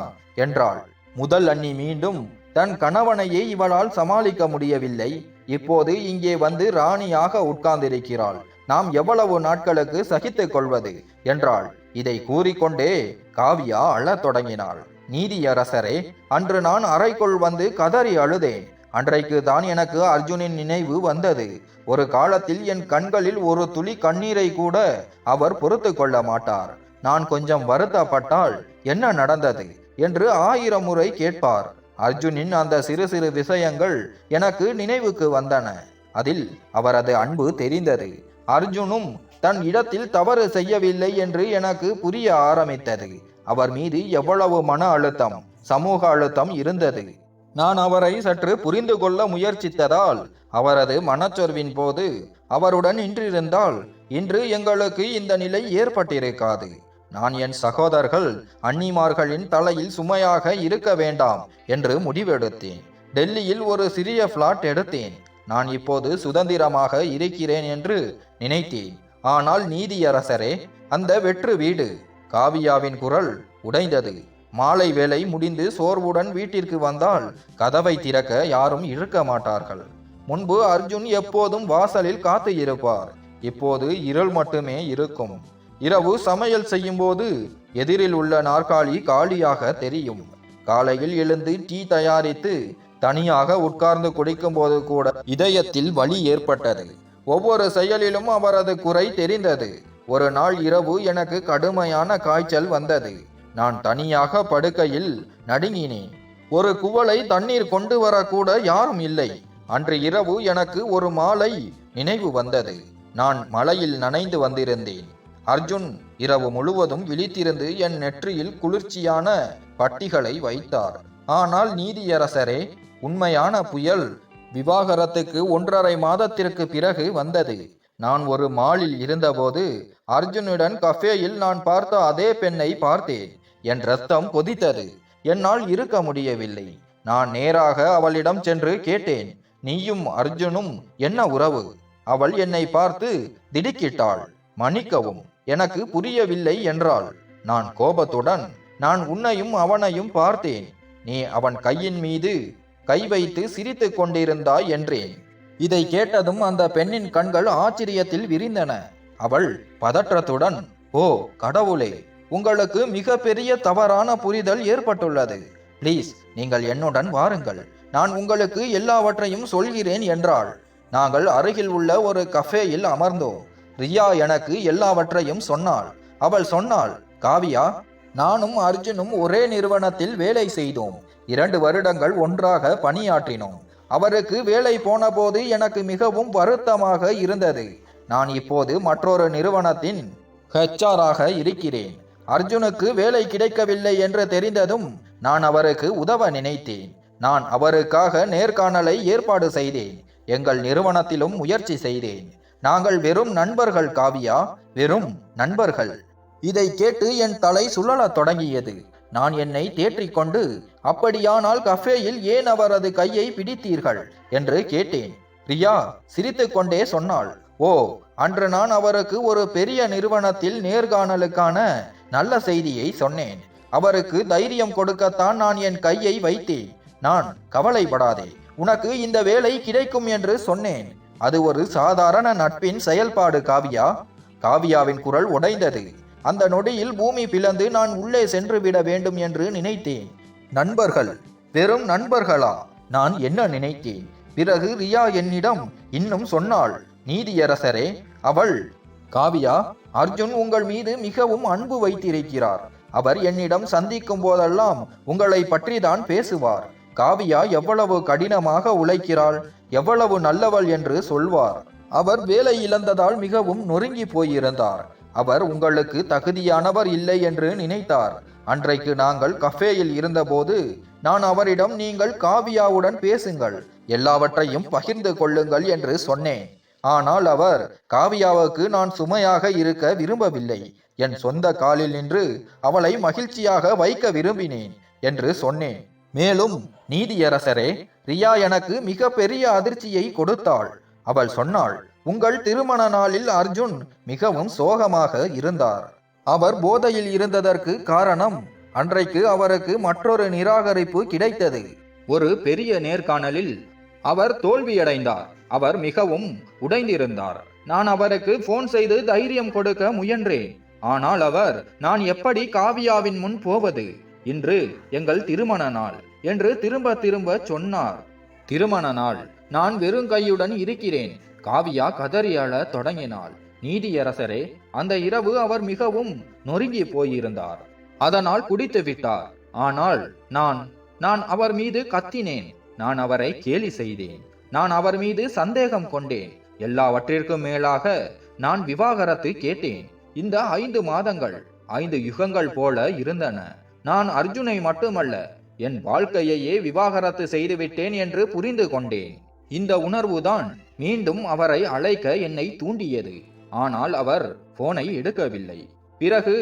என்றாள். முதல் அண்ணி மீண்டும், தன் கணவனையே இவளால் சமாளிக்க முடியவில்லை. இப்போது இங்கே வந்து ராணியாக உட்கார்ந்திருக்கிறாள். நாம் எவ்வளவு நாட்களுக்கு சகித்துக் கொள்வது என்றாள். இதை கூறிக்கொண்டே காவியா அழத் தொடங்கினாள். நீதியரசரே, அன்று நான் அறைக்குள் வந்து கதறி அழுதேன். அன்றைக்கு தான் எனக்கு அர்ஜுனின் நினைவு வந்தது. ஒரு காலத்தில் என் கண்களில் ஒரு துளி கண்ணீரை கூட அவர் பொறுத்து கொள்ள மாட்டார். நான் கொஞ்சம் வருத்தப்பட்டால் என்ன நடந்தது என்று 1000 முறை கேட்பார். அர்ஜுனின் அந்த சிறு சிறு விஷயங்கள் எனக்கு நினைவுக்கு வந்தன. அதில் அவரது அன்பு தெரிந்தது. அர்ஜுனும் தன் இடத்தில் தவறு செய்யவில்லை என்று எனக்கு புரிய ஆரம்பித்தது. அவர் மீது எவ்வளவு மன அழுத்தம், சமூக அழுத்தம் இருந்தது. நான் அவரை சற்று புரிந்து கொள்ள முயற்சித்ததால் அவரது மனச்சொர்வின் போது அவருடன் நின்றிருந்தால் இன்று எங்களுக்கு இந்த நிலை ஏற்பட்டிருக்காது. நான் என் சகோதரர்கள், அண்ணிமார்களின் தலையில் சுமையாக இருக்க வேண்டாம் என்று முடிவெடுத்தேன். டெல்லியில் ஒரு சிறிய பிளாட் எடுத்தேன். நான் இப்போது சுதந்திரமாக இருக்கிறேன் என்று நினைத்தேன். ஆனால் நீதியரசரே, அந்த வெற்று வீடு. காவியாவின் குரல் உடைந்தது. மாலை வேலை முடிந்து சோர்வுடன் வீட்டிற்கு வந்தால் கதவை திறக்க யாரும் இருக்க மாட்டார்கள். முன்பு அர்ஜுன் எப்போதும் வாசலில் காத்து இருப்பார். இப்போது இருள் மட்டுமே இருக்கும். இரவு சமையல் செய்யும் போது எதிரில் உள்ள நாற்காலி காலியாக தெரியும். காலையில் எழுந்து டீ தயாரித்து தனியாக உட்கார்ந்து குடிக்கும் போது கூட இதயத்தில் வலி ஏற்பட்டது. ஒவ்வொரு செயலிலும் அவரது குறை தெரிந்தது. ஒரு நாள் இரவு எனக்கு கடுமையான காய்ச்சல் வந்தது. நான் தனியாக படுக்கையில் நடுங்கினேன். ஒரு குவளை தண்ணீர் கொண்டு வரக்கூட யாரும் இல்லை. அன்று இரவு எனக்கு ஒரு மாலை நினைவு வந்தது. நான் மலையில் நனைந்து வந்திருந்தேன். அர்ஜுன் இரவு முழுவதும் விழித்திருந்து என் நெற்றியில் குளிர்ச்சியான பட்டிகளை வைத்தார். ஆனால் நீதியரசரே, உண்மையான புயல் விவாகரத்துக்கு 1.5 மாதத்திற்கு பிறகு வந்தது. நான் ஒரு மாலில் இருந்தபோது அர்ஜுனுடன் கஃபேயில் நான் பார்த்த அதே பெண்ணை பார்த்தேன். என் ரத்தம் கொதித்தது. என்னால் இருக்க முடியவில்லை. நான் நேராக அவளிடம் சென்று கேட்டேன், நீயும் அர்ஜுனும் என்ன உறவு? அவள் என்னை பார்த்து திடுக்கிட்டாள். மன்னிக்கவும், எனக்கு புரியவில்லை என்றாள். நான் கோபத்துடன், நான் உன்னையும் அவனையும் பார்த்தேன். நீ அவன் கையின் மீது கை வைத்து சிரித்து கொண்டிருந்தாய் என்றேன். இதை கேட்டதும் அந்த பெண்ணின் கண்கள் ஆச்சரியத்தில் விரிந்தன. அவள் பதற்றத்துடன், ஓ கடவுளே, உங்களுக்கு மிக பெரிய தவறான புரிதல் ஏற்பட்டுள்ளது. ப்ளீஸ், நீங்கள் என்னுடன் வாருங்கள், நான் உங்களுக்கு எல்லாவற்றையும் சொல்கிறேன் என்றாள். நாங்கள் அருகில் உள்ள ஒரு கஃபேயில் அமர்ந்தோம். ரியா எனக்கு எல்லாவற்றையும் சொன்னாள். அவள் சொன்னாள், காவியா, நானும் அர்ஜுனும் ஒரே நிறுவனத்தில் வேலை செய்தோம். 2 வருடங்கள் ஒன்றாக பணியாற்றினோம். அவருக்கு வேலை போன போது எனக்கு மிகவும் வருத்தமாக இருந்தது. நான் இப்போது மற்றொரு நிறுவனத்தின் HR-ஆக இருக்கிறேன். அர்ஜுனுக்கு வேலை கிடைக்கவில்லை என்று தெரிந்ததும் நான் அவருக்கு உதவ நினைத்தேன். நான் அவருக்காக நேர்காணலை ஏற்பாடு செய்தேன். எங்கள் நிறுவனத்திலும் முயற்சி செய்தேன். நாங்கள் வெறும் நண்பர்கள் காவியா, வெறும் நண்பர்கள். இதை கேட்டு என் தலை சுழலத் தொடங்கியது. நான் என்னை தேற்றிக்கொண்டு, அப்படியானால் கஃபேயில் ஏன் அவரது கையை பிடித்தீர்கள் என்று கேட்டேன். ரியா சிரித்து கொண்டே சொன்னாள், ஓ, அன்று நான் அவருக்கு ஒரு பெரிய நிறுவனத்தில் நேர்காணலுக்கான நல்ல செய்தியை சொன்னேன். அவருக்கு தைரியம் கொடுக்கத்தான் நான் என் கையை வைத்தேன். நான் கவலைப்படாதே, உனக்கு இந்த வேலை கிடைக்கும் என்று சொன்னேன். அது ஒரு சாதாரண நட்பின் செயல்பாடு காவியா. காவியாவின் குரல் உடைந்தது. அந்த நொடியில் பூமி பிளந்து நான் உள்ளே சென்று விட வேண்டும் என்று நினைத்தேன். நண்பர்கள், வெறும் நண்பர்களா? நான் என்ன நினைத்தேன்? பிறகு ரியா என்னிடம் இன்னும் சொன்னாள், நீதியரசரே, அவள், காவியா, அர்ஜுன் உங்கள் மீது மிகவும் அன்பு வைத்திருக்கிறார். அவர் என்னிடம் சந்திக்கும் போதெல்லாம் உங்களை பற்றி தான் பேசுவார். காவியா எவ்வளவு கடினமாக உழைக்கிறாள், எவ்வளவு நல்லவள் என்று சொல்வார். அவர் வேலை இழந்ததால் மிகவும் நொறுங்கி போயிருந்தார். அவர் உங்களுக்கு தகுதியானவர் இல்லை என்று நினைத்தார். அன்றைக்கு நாங்கள் கஃபேயில் இருந்தபோது நான் அவரிடம், நீங்கள் காவியாவுடன் பேசுங்கள், எல்லாவற்றையும் பகிர்ந்து கொள்ளுங்கள் என்று சொன்னேன். ஆனால் அவர், காவியாவுக்கு நான் சுமையாக இருக்க விரும்பவில்லை. என் சொந்த காலில் நின்று அவளை மகிழ்ச்சியாக வைக்க விரும்பினேன் என்று சொன்னேன். மேலும், நீதியரசரே, ரியா எனக்கு மிக பெரிய அதிர்ச்சியை கொடுத்தாள். அவள் சொன்னாள், உங்கள் திருமண நாளில் அர்ஜுன் மிகவும் சோகமாக இருந்தார். அவர் போதையில் இருந்ததற்கு காரணம், அன்றைக்கு அவருக்கு மற்றொரு நிராகரிப்பு கிடைத்தது. ஒரு பெரிய நேர்காணலில் அவர் தோல்வியடைந்தார். அவர் மிகவும் உடைந்திருந்தார். நான் அவருக்கு போன் செய்து தைரியம் கொடுக்க முயன்றேன். ஆனால் அவர், நான் எப்படி காவியாவின் முன் போவது? இன்று எங்கள் திருமண நாள் என்று திரும்ப திரும்ப சொன்னார். திருமண நாள், நான் வெறும் கையுடன் இருக்கிறேன். காவியா கதறி அழ தொடங்கினாள். நீதியரசரே, அந்த இரவு அவர் மிகவும் நொறுங்கி போயிருந்தார். அதனால் குடித்து விட்டார். ஆனால் நான் அவர் மீது கத்தினேன். நான் அவரை கேலி செய்தேன். நான் அவர் மீது சந்தேகம் கொண்டேன். எல்லாவற்றிற்கும் மேலாக நான் விவாகரத்து கேட்டேன். இந்த 5 மாதங்கள் 5 யுகங்கள் போல இருந்தன. நான் அர்ஜுனை மட்டுமல்ல, என் வாழ்க்கையையே விவாகரத்து செய்துவிட்டேன் என்று புரிந்து கொண்டேன். இந்த உணர்வுதான் மீண்டும் அவரை அழைக்க என்னை தூண்டியது. ஆனால் அவர் போனை எடுக்கவில்லை. பிறகு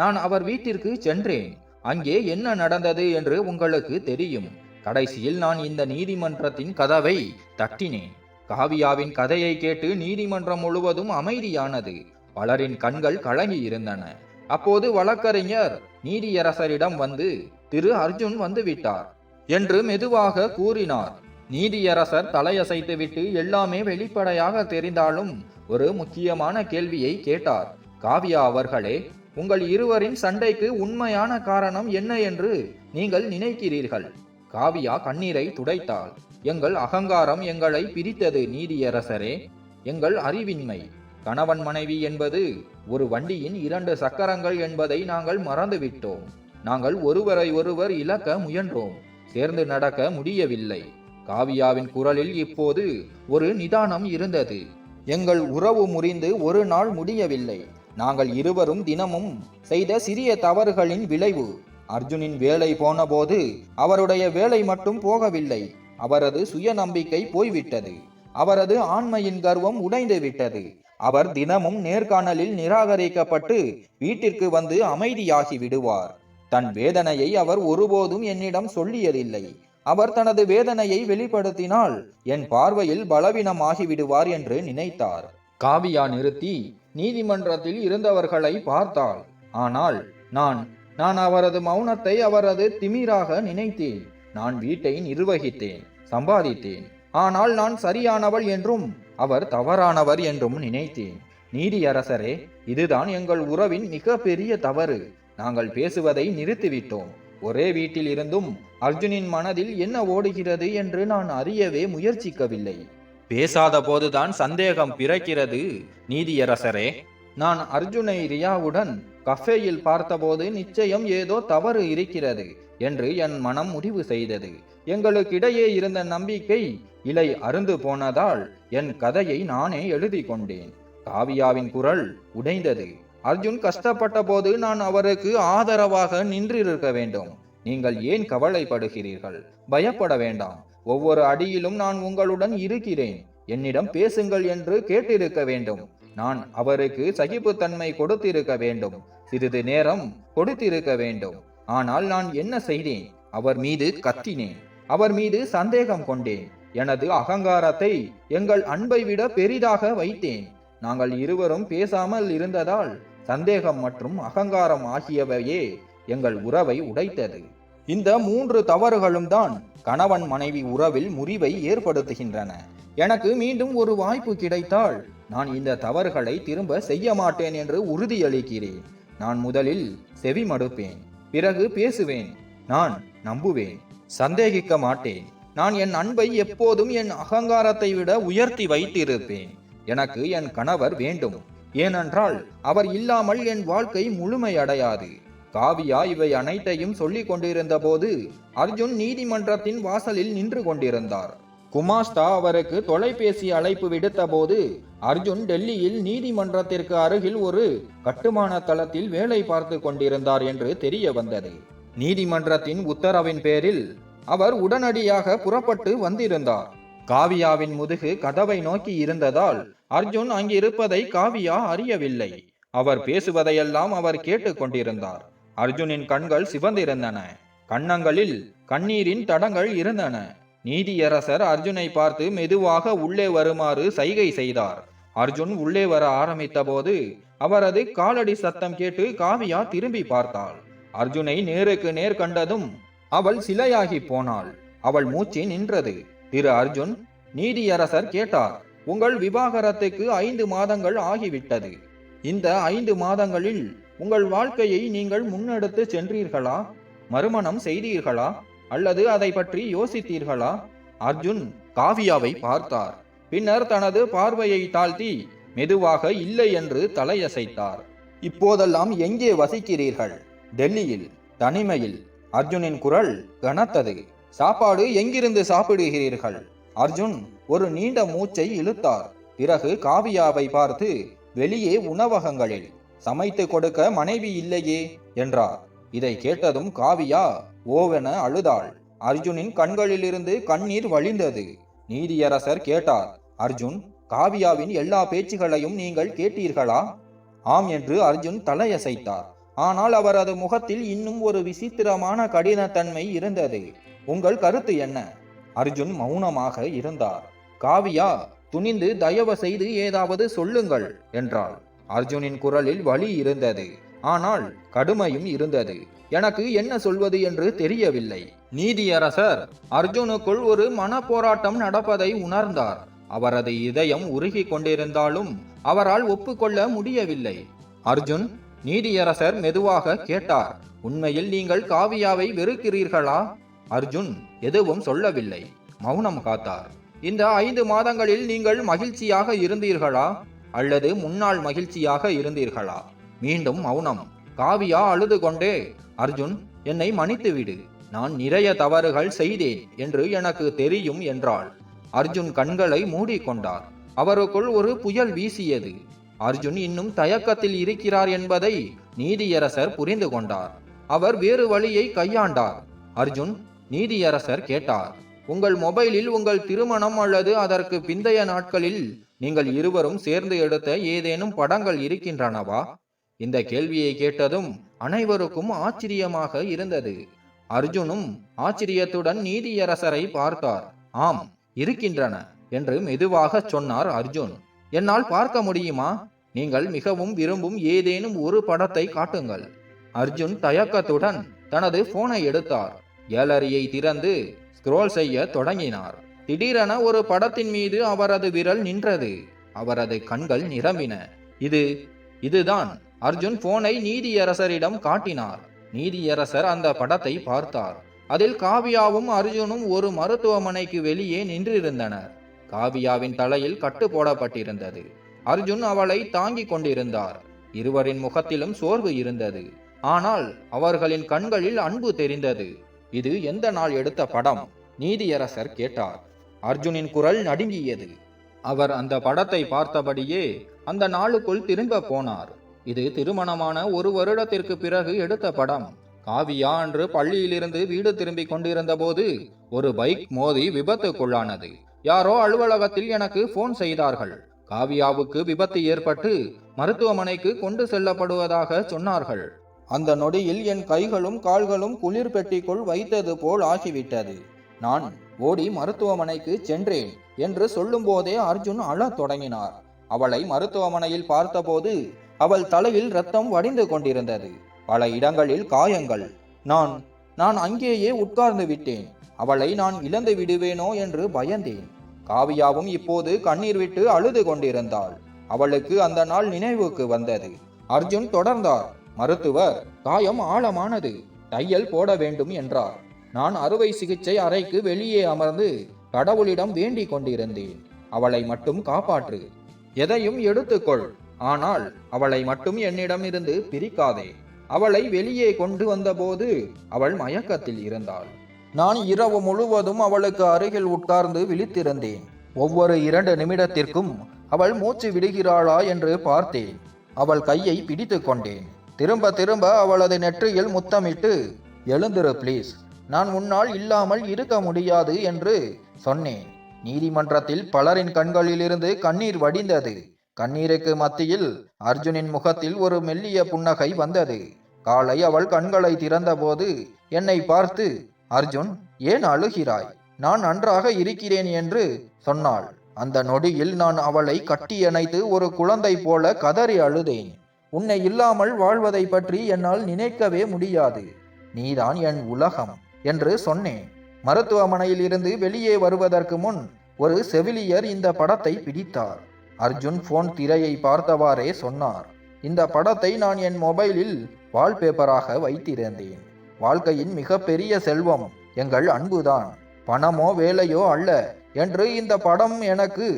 நான் அவர் வீட்டிற்கு சென்றேன். அங்கே என்ன நடந்தது என்று உங்களுக்கு தெரியும். கடைசியில் நான் இந்த நீதிமன்றத்தின் கதவை தட்டினேன். காவியாவின் கதையை கேட்டு நீதிமன்றம் முழுவதும் அமைதியானது. பலரின் கண்கள் கலங்கி இருந்தன. அப்போது வழக்கறிஞர் நீதியரசரிடம் வந்து, திரு அர்ஜுன் வந்துவிட்டார் என்று மெதுவாக கூறினார். நீதியரசர் தலையசைத்துவிட்டு, எல்லாமே வெளிப்படையாக தெரிந்தாலும் ஒரு முக்கியமான கேள்வியை கேட்டார். காவியா அவர்களே, உங்கள் இருவரின் சண்டைக்கு உண்மையான காரணம் என்ன என்று நீங்கள் நினைக்கிறீர்கள்? காவியா கண்ணீரை துடைத்தாள். எங்கள் அகங்காரம் எங்களை பிரித்தது நீதியரசரே. எங்கள் அறிவின்மை. கணவன் மனைவி என்பது ஒரு வண்டியின் 2 சக்கரங்கள் என்பதை நாங்கள் மறந்துவிட்டோம். நாங்கள் ஒருவரை ஒருவர் இழக்க முயன்றோம். சேர்ந்து நடக்க முடியவில்லை. காவியாவின் குரலில் இப்போது ஒரு நிதானம் இருந்தது. எங்கள் உறவு முறிந்து ஒரு நாள் முடியவில்லை. நாங்கள் இருவரும் தினமும் செய்த சிறிய தவறுகளின் விளைவு. அர்ஜுனின் வேலை போனபோது அவருடைய வேலை மட்டும் போகவில்லை, அவரது சுயநம்பிக்கை போய்விட்டது. அவரது ஆண்மையின் கர்வம் உடைந்து விட்டது. அவர் தினமும் நேர்காணலில் நிராகரிக்கப்பட்டு வீட்டிற்கு வந்து அமைதியாகி விடுவார். தன் வேதனையை அவர் ஒருபோதும் என்னிடம் சொல்லியதில்லை. அவர் தனது வேதனையை வெளிப்படுத்தினால் என் பார்வையில் பலவீனமாகி விடுவார் என்று நினைத்தார். காவியா நிறுத்தி நீதிமன்றத்தில் இருந்தவர்களை பார்த்தாள். ஆனால் நான் அவரது மௌனத்தை அவரது திமிராக நினைத்தேன். நான் வீட்டை நிர்வகித்தேன், சம்பாதித்தேன். ஆனால் நான் சரியானவள் என்றும் அவர் தவறானவர் என்றும் நினைத்தேன். நீதியரசரே, இதுதான் எங்கள் உறவின் மிக பெரிய தவறு. நாங்கள் பேசுவதை நிறுத்திவிட்டோம். ஒரே வீட்டில் இருந்தும் அர்ஜுனின் மனதில் என்ன ஓடுகிறது என்று நான் அறியவே முயற்சிக்கவில்லை. பேசாத போதுதான் சந்தேகம் பிறக்கிறது. நீதியரசரே, நான் அர்ஜுனை ரியாவுடன் கஃபேயில் பார்த்தபோது நிச்சயம் ஏதோ தவறு இருக்கிறது என்று என் மனம் முடிவு செய்தது. எங்களுக்கிடையே இருந்த நம்பிக்கை இலை அருந்து போனதால் என் கதையை நானே எழுதி கொண்டேன். காவியாவின் குரல் உடைந்தது. அர்ஜுன் கஷ்டப்பட்ட போது நான் அவருக்கு ஆதரவாக நின்றிருக்க வேண்டும். நீங்கள் ஏன் கவலைப்படுகிறீர்கள்? பயப்பட வேண்டாம். ஒவ்வொரு அடியிலும் நான் உங்களுடன் இருக்கிறேன். என்னிடம் பேசுங்கள் என்று கேட்டிருக்க வேண்டும். நான் அவருக்கு சகிப்புத்தன்மை கொடுத்திருக்க வேண்டும். சிறிது நேரம் கொடுத்திருக்க வேண்டும். ஆனால் நான் என்ன செய்தேன்? அவர் மீது கத்தினேன். அவர் மீது சந்தேகம் கொண்டேன். எனது அகங்காரத்தை எங்கள் அன்பை விட பெரிதாக வைத்தேன். நாங்கள் இருவரும் பேசாமல் இருந்ததால் சந்தேகம் மற்றும் அகங்காரம் ஆகியவையே எங்கள் உறவை உடைத்தது. இந்த 3 தவறுகளும் தான் கணவன் மனைவி உறவில் முறிவை ஏற்படுத்துகின்றன. எனக்கு மீண்டும் ஒரு வாய்ப்பு கிடைத்தால் நான் இந்த தவறுகளை திரும்ப செய்ய மாட்டேன் என்று உறுதியளிக்கிறேன். நான் முதலில் செவி மடுப்பேன், பிறகு பேசுவேன். நான் நம்புவேன், சந்தேகிக்க மாட்டேன். நான் என் அன்பை எப்போதும் என் அகங்காரத்தை விட உயர்த்தி வைத்திருப்பேன். எனக்கு என் கணவர் வேண்டும். ஏனென்றால் அவர் இல்லாமல் என் வாழ்க்கை முழுமையடையாது. காவியா இவை அனைத்தையும் சொல்லிக் கொண்டிருந்த போது அர்ஜுன் நீதிமன்றத்தின் வாசலில் நின்று கொண்டிருந்தார். குமாஸ்தா அவருக்கு தொலைபேசி அழைப்பு விடுத்த போது அர்ஜுன் டெல்லியில் நீதிமன்றத்திற்கு அருகில் ஒரு கட்டுமான தளத்தில் வேலை பார்த்து கொண்டிருந்தார் என்று தெரிய வந்தது. நீதிமன்றத்தின் உத்தரவின் பேரில் அவர் உடனடியாக புறப்பட்டு வந்திருந்தார். காவியாவின் முதுகு கதவை நோக்கி இருந்ததால் அர்ஜுன் அங்கிருப்பதை காவியா அறியவில்லை. அவர் பேசுவதையெல்லாம் அவர் கேட்டுக் கொண்டிருந்தார். அர்ஜுனின் கண்கள் சிவந்திருந்தன. கன்னங்களில் கண்ணீரின் தடங்கள் இருந்தன. நீதியரசர் அர்ஜுனை பார்த்து மெதுவாக உள்ளே வருமாறு சைகை செய்தார். அர்ஜுன் உள்ளே வர ஆரம்பித்த போது அவரது காலடி சத்தம் கேட்டு காவியா திரும்பி பார்த்தாள். அர்ஜுனை நேருக்கு நேர் கண்டதும் அவள் சிலையாகி போனாள். அவள் மூச்சு நின்றது. திரு அர்ஜுன், நீதியரசர் கேட்டார், உங்கள் விவாகரத்துக்கு 5 மாதங்கள் ஆகிவிட்டது. இந்த 5 மாதங்களில் உங்கள் வாழ்க்கையை நீங்கள் முன்னெடுத்து சென்றீர்களா? மறுமணம் செய்தீர்களா? அல்லது அதை பற்றி யோசித்தீர்களா? அர்ஜுன் காவியாவை பார்த்தார். பின்னர் தனது பார்வையை தாழ்த்தி மெதுவாக இல்லை என்று தலையசைத்தார். இப்போதெல்லாம் எங்கே வசிக்கிறீர்கள்? டெல்லியில், தனிமையில். அர்ஜுனின் குரல் கனத்தது. சாப்பாடு எங்கிருந்து சாப்பிடுகிறீர்கள்? அர்ஜுன் ஒரு நீண்ட மூச்சை இழுத்தார். பிறகு காவியாவை பார்த்து, வெளியே உணவகங்களில். சமைத்து கொடுக்க மனைவி இல்லையே என்றார். இதை கேட்டதும் காவியா ஓவென அழுதாள். அர்ஜுனின் கண்களிலிருந்து கண்ணீர் வழிந்தது. நீதியரசர் கேட்டார், அர்ஜுன், காவியாவின் எல்லா பேச்சுகளையும் நீங்கள் கேட்டீர்களா? ஆம் என்று அர்ஜுன் தலையசைத்தார். ஆனால் அவரது முகத்தில் இன்னும் ஒரு விசித்திரமான கடினத்தன்மை இருந்தது. உங்கள் கருத்து என்ன? அர்ஜுன் மௌனமாக இருந்தார். காவியா துணிந்து தயவு செய்து ஏதாவது சொல்லுங்கள் என்றாள். அர்ஜுனின் குரலில் வலி இருந்தது, ஆனால் கடுமையும் இருந்தது. எனக்கு என்ன சொல்வது என்று தெரியவில்லை. நீதியரசர் அர்ஜுனுக்குள் ஒரு மனப்போராட்டம் நடப்பதை உணர்ந்தார். அவரது இதயம் உருகி கொண்டிருந்தாலும் அவரால் ஒப்புக்கொள்ள முடியவில்லை. அர்ஜுன், நீதியரசர் மெதுவாக கேட்டார், உண்மையில் நீங்கள் காவியாவை வெறுக்கிறீர்களா? அர்ஜுன் எதுவும் சொல்லவில்லை, மௌனம் காத்தார். இந்த 5 மாதங்களில் நீங்கள் மகிழ்ச்சியாக இருந்தீர்களா அல்லது முன்னாள் மகிழ்ச்சியாக இருந்தீர்களா? மீண்டும் மௌனம். காவியா அழுது கொண்டே, அர்ஜுன், என்னை மன்னித்துவிடு. நான் நிறைய தவறுகள் செய்தேன் என்று எனக்கு தெரியும் என்றாள். அர்ஜுன் கண்களை மூடிக்கொண்டார். அவருக்குள் ஒரு புயல் வீசியது. அர்ஜுன் இன்னும் தயக்கத்தில் இருக்கிறார் என்பதை நீதியரசர் புரிந்து கொண்டார். அவர் வேறு வழியை கையாண்டார். அர்ஜுன், நீதியரசர் கேட்டார், உங்கள் மொபைலில் உங்கள் திருமணம் அல்லது அதற்கு பிந்தைய நாட்களில் நீங்கள் இருவரும் சேர்ந்து எடுத்த ஏதேனும் படங்கள் இருக்கின்றனவா? இந்த கேள்வியை கேட்டதும் அனைவருக்கும் ஆச்சரியமாக இருந்தது. அர்ஜுனும் ஆச்சரியத்துடன் நீதியரசரை பார்த்தார். ஆம், இருக்கின்றன என்று மெதுவாக சொன்னார் அர்ஜுன். என்னால் பார்க்க முடியுமா? நீங்கள் மிகவும் விரும்பும் ஏதேனும் ஒரு படத்தை காட்டுங்கள். அர்ஜுன் தயக்கத்துடன் தனது போனை எடுத்தார். கேலரியை திறந்து ஸ்க்ரோல் செய்ய தொடங்கினார். திடீரென ஒரு படத்தின் மீது அவரது விரல் நின்றது. அவரது கண்கள் நிரம்பின. இதுதான். அர்ஜுன் போனை நீதியரசரிடம் காட்டினார். நீதியரசர் அந்த படத்தை பார்த்தார். அதில் காவியாவும் அர்ஜுனும் ஒரு மருத்துவமனைக்கு வெளியே நின்றிருந்தனர். காவியாவின் தலையில் கட்டு போடப்பட்டிருந்தது. அர்ஜுன் அவளை தாங்கிக் கொண்டிருந்தார். இருவரின் முகத்திலும் சோர்வு இருந்தது. ஆனால் அவர்களின் கண்களில் அன்பு தெரிந்தது. இது எந்த நாள் எடுத்த படம்? நீதியரசர் கேட்டார். அர்ஜுனின் குரல் நடுங்கியது. அவர் அந்த படத்தை பார்த்தபடியே அந்த நாளுக்குள் திரும்ப போனார். இது திருமணமான 1 வருடத்திற்கு பிறகு எடுத்த படம். காவியா அன்று பள்ளியிலிருந்து வீடு திரும்பி கொண்டிருந்த போது ஒரு பைக் மோதி விபத்துக்குள்ளானது. யாரோ அலுவலகத்தில் எனக்கு போன் செய்தார்கள். காவியாவுக்கு விபத்து ஏற்பட்டு மருத்துவமனைக்கு கொண்டு செல்லப்படுவதாக சொன்னார்கள். அந்த நொடியில் என் கைகளும் கால்களும் குளிர் பெட்டிக்குள் வைத்தது போல் ஆகிவிட்டது. நான் ஓடி மருத்துவமனைக்கு சென்றேன் என்று சொல்லும் போதே அர்ஜுன் அழத் தொடங்கினார். அவளை மருத்துவமனையில் பார்த்தபோது அவள் தலையில் ரத்தம் வடிந்து கொண்டிருந்தது. பல இடங்களில் காயங்கள். நான் அங்கேயே உட்கார்ந்து விட்டேன். அவளை நான் இழந்து விடுவேனோ என்று பயந்தேன். காவியாவும் இப்போது கண்ணீர் விட்டு அழுது கொண்டிருந்தாள். அவளுக்கு அந்த நாள் நினைவுக்கு வந்தது. அர்ஜுன் தொடர்ந்தார். மருத்துவர், காயம் ஆழமானது, தையல் போட வேண்டும் என்றார். நான் அறுவை சிகிச்சை அறைக்கு வெளியே அமர்ந்து கடவுளிடம் வேண்டிக் கொண்டிருந்தேன். அவளை மட்டும் காப்பாற்று, எதையும் எடுத்துக்கொள், ஆனால் அவளை மட்டும் என்னிடம் இருந்து பிரிக்காதே. அவளை வெளியே கொண்டு வந்தபோது அவள் மயக்கத்தில் இருந்தாள். நான் இரவு முழுவதும் அவளுக்கு அருகில் உட்கார்ந்து விழித்திருந்தேன். ஒவ்வொரு 2 நிமிடத்திற்கும் அவள் மூச்சு விடுகிறாளா என்று பார்த்தேன். அவள் கையை பிடித்து கொண்டேன். திரும்ப திரும்ப அவளது நெற்றியில் முத்தமிட்டு, எழுந்திரு ப்ளீஸ், நான் உன்னால் இல்லாமல் இருக்க முடியாது என்று சொன்னேன். நீதிமன்றத்தில் பலரின் கண்களிலிருந்து கண்ணீர் வடிந்தது. கண்ணீருக்கு மத்தியில் அர்ஜுனின் முகத்தில் ஒரு மெல்லிய புன்னகை வந்தது. காலை அவள் கண்களை திறந்தபோது என்னை பார்த்து, அர்ஜுன், ஏன் அழுகிறாய்? நான் நன்றாக இருக்கிறேன் என்று சொன்னாள். அந்த நொடியில் நான் அவளை கட்டியணைத்து ஒரு குழந்தை போல கதறி அழுதேன். உன்னை இல்லாமல் வாழ்வதை பற்றி என்னால் நினைக்கவே முடியாது. நீதான் என் உலகம் என்று சொன்னேன். மருத்துவமனையில் இருந்து வெளியே வருவதற்கு முன் ஒரு செவிலியர் இந்த படத்தை பிடித்தார். அர்ஜுன் போன் திரையை பார்த்தவாறே சொன்னார், இந்த படத்தை நான் என் மொபைலில் வால்பேப்பராக வைத்திருந்தேன். வாழ்க்கையின் மிகப்பெரிய செல்வம் எங்கள் அன்புதான், பணமோ வேலையோ அல்ல என்று இந்த படம் எனக்கு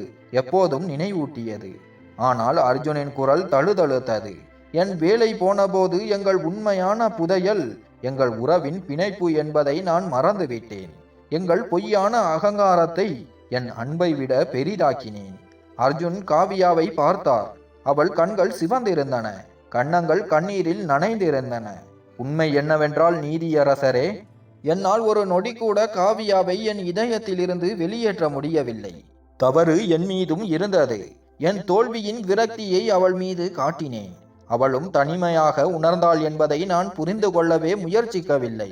எப்போதும் நினைவூட்டியது. ஆனால் அர்ஜுனின் குரல் தழுதழுத்தது. என் வேலை போனபோது எங்கள் உண்மையான புதையல் எங்கள் உறவின் பிணைப்பு என்பதை நான் மறந்துவிட்டேன். எங்கள் பொய்யான அகங்காரத்தை என் அன்பை விட பெரிதாக்கினேன். அர்ஜுன் காவியாவை பார்த்தார். அவள் கண்கள் சிவந்திருந்தன, கன்னங்கள் கண்ணீரில் நனைந்திருந்தன. உண்மை என்னவென்றால் நீதியரசரே, என்னால் ஒரு நொடி கூட காவியாவை என் இதயத்திலிருந்து வெளியேற்ற முடியவில்லை. தவறு என் மீதும் இருந்தது. என் தோல்வியின் விரக்தியை அவள் மீது காட்டினேன். அவளும் தனிமையாக உணர்ந்தாள் என்பதை நான் புரிந்து கொள்ளவே முயற்சிக்கவில்லை.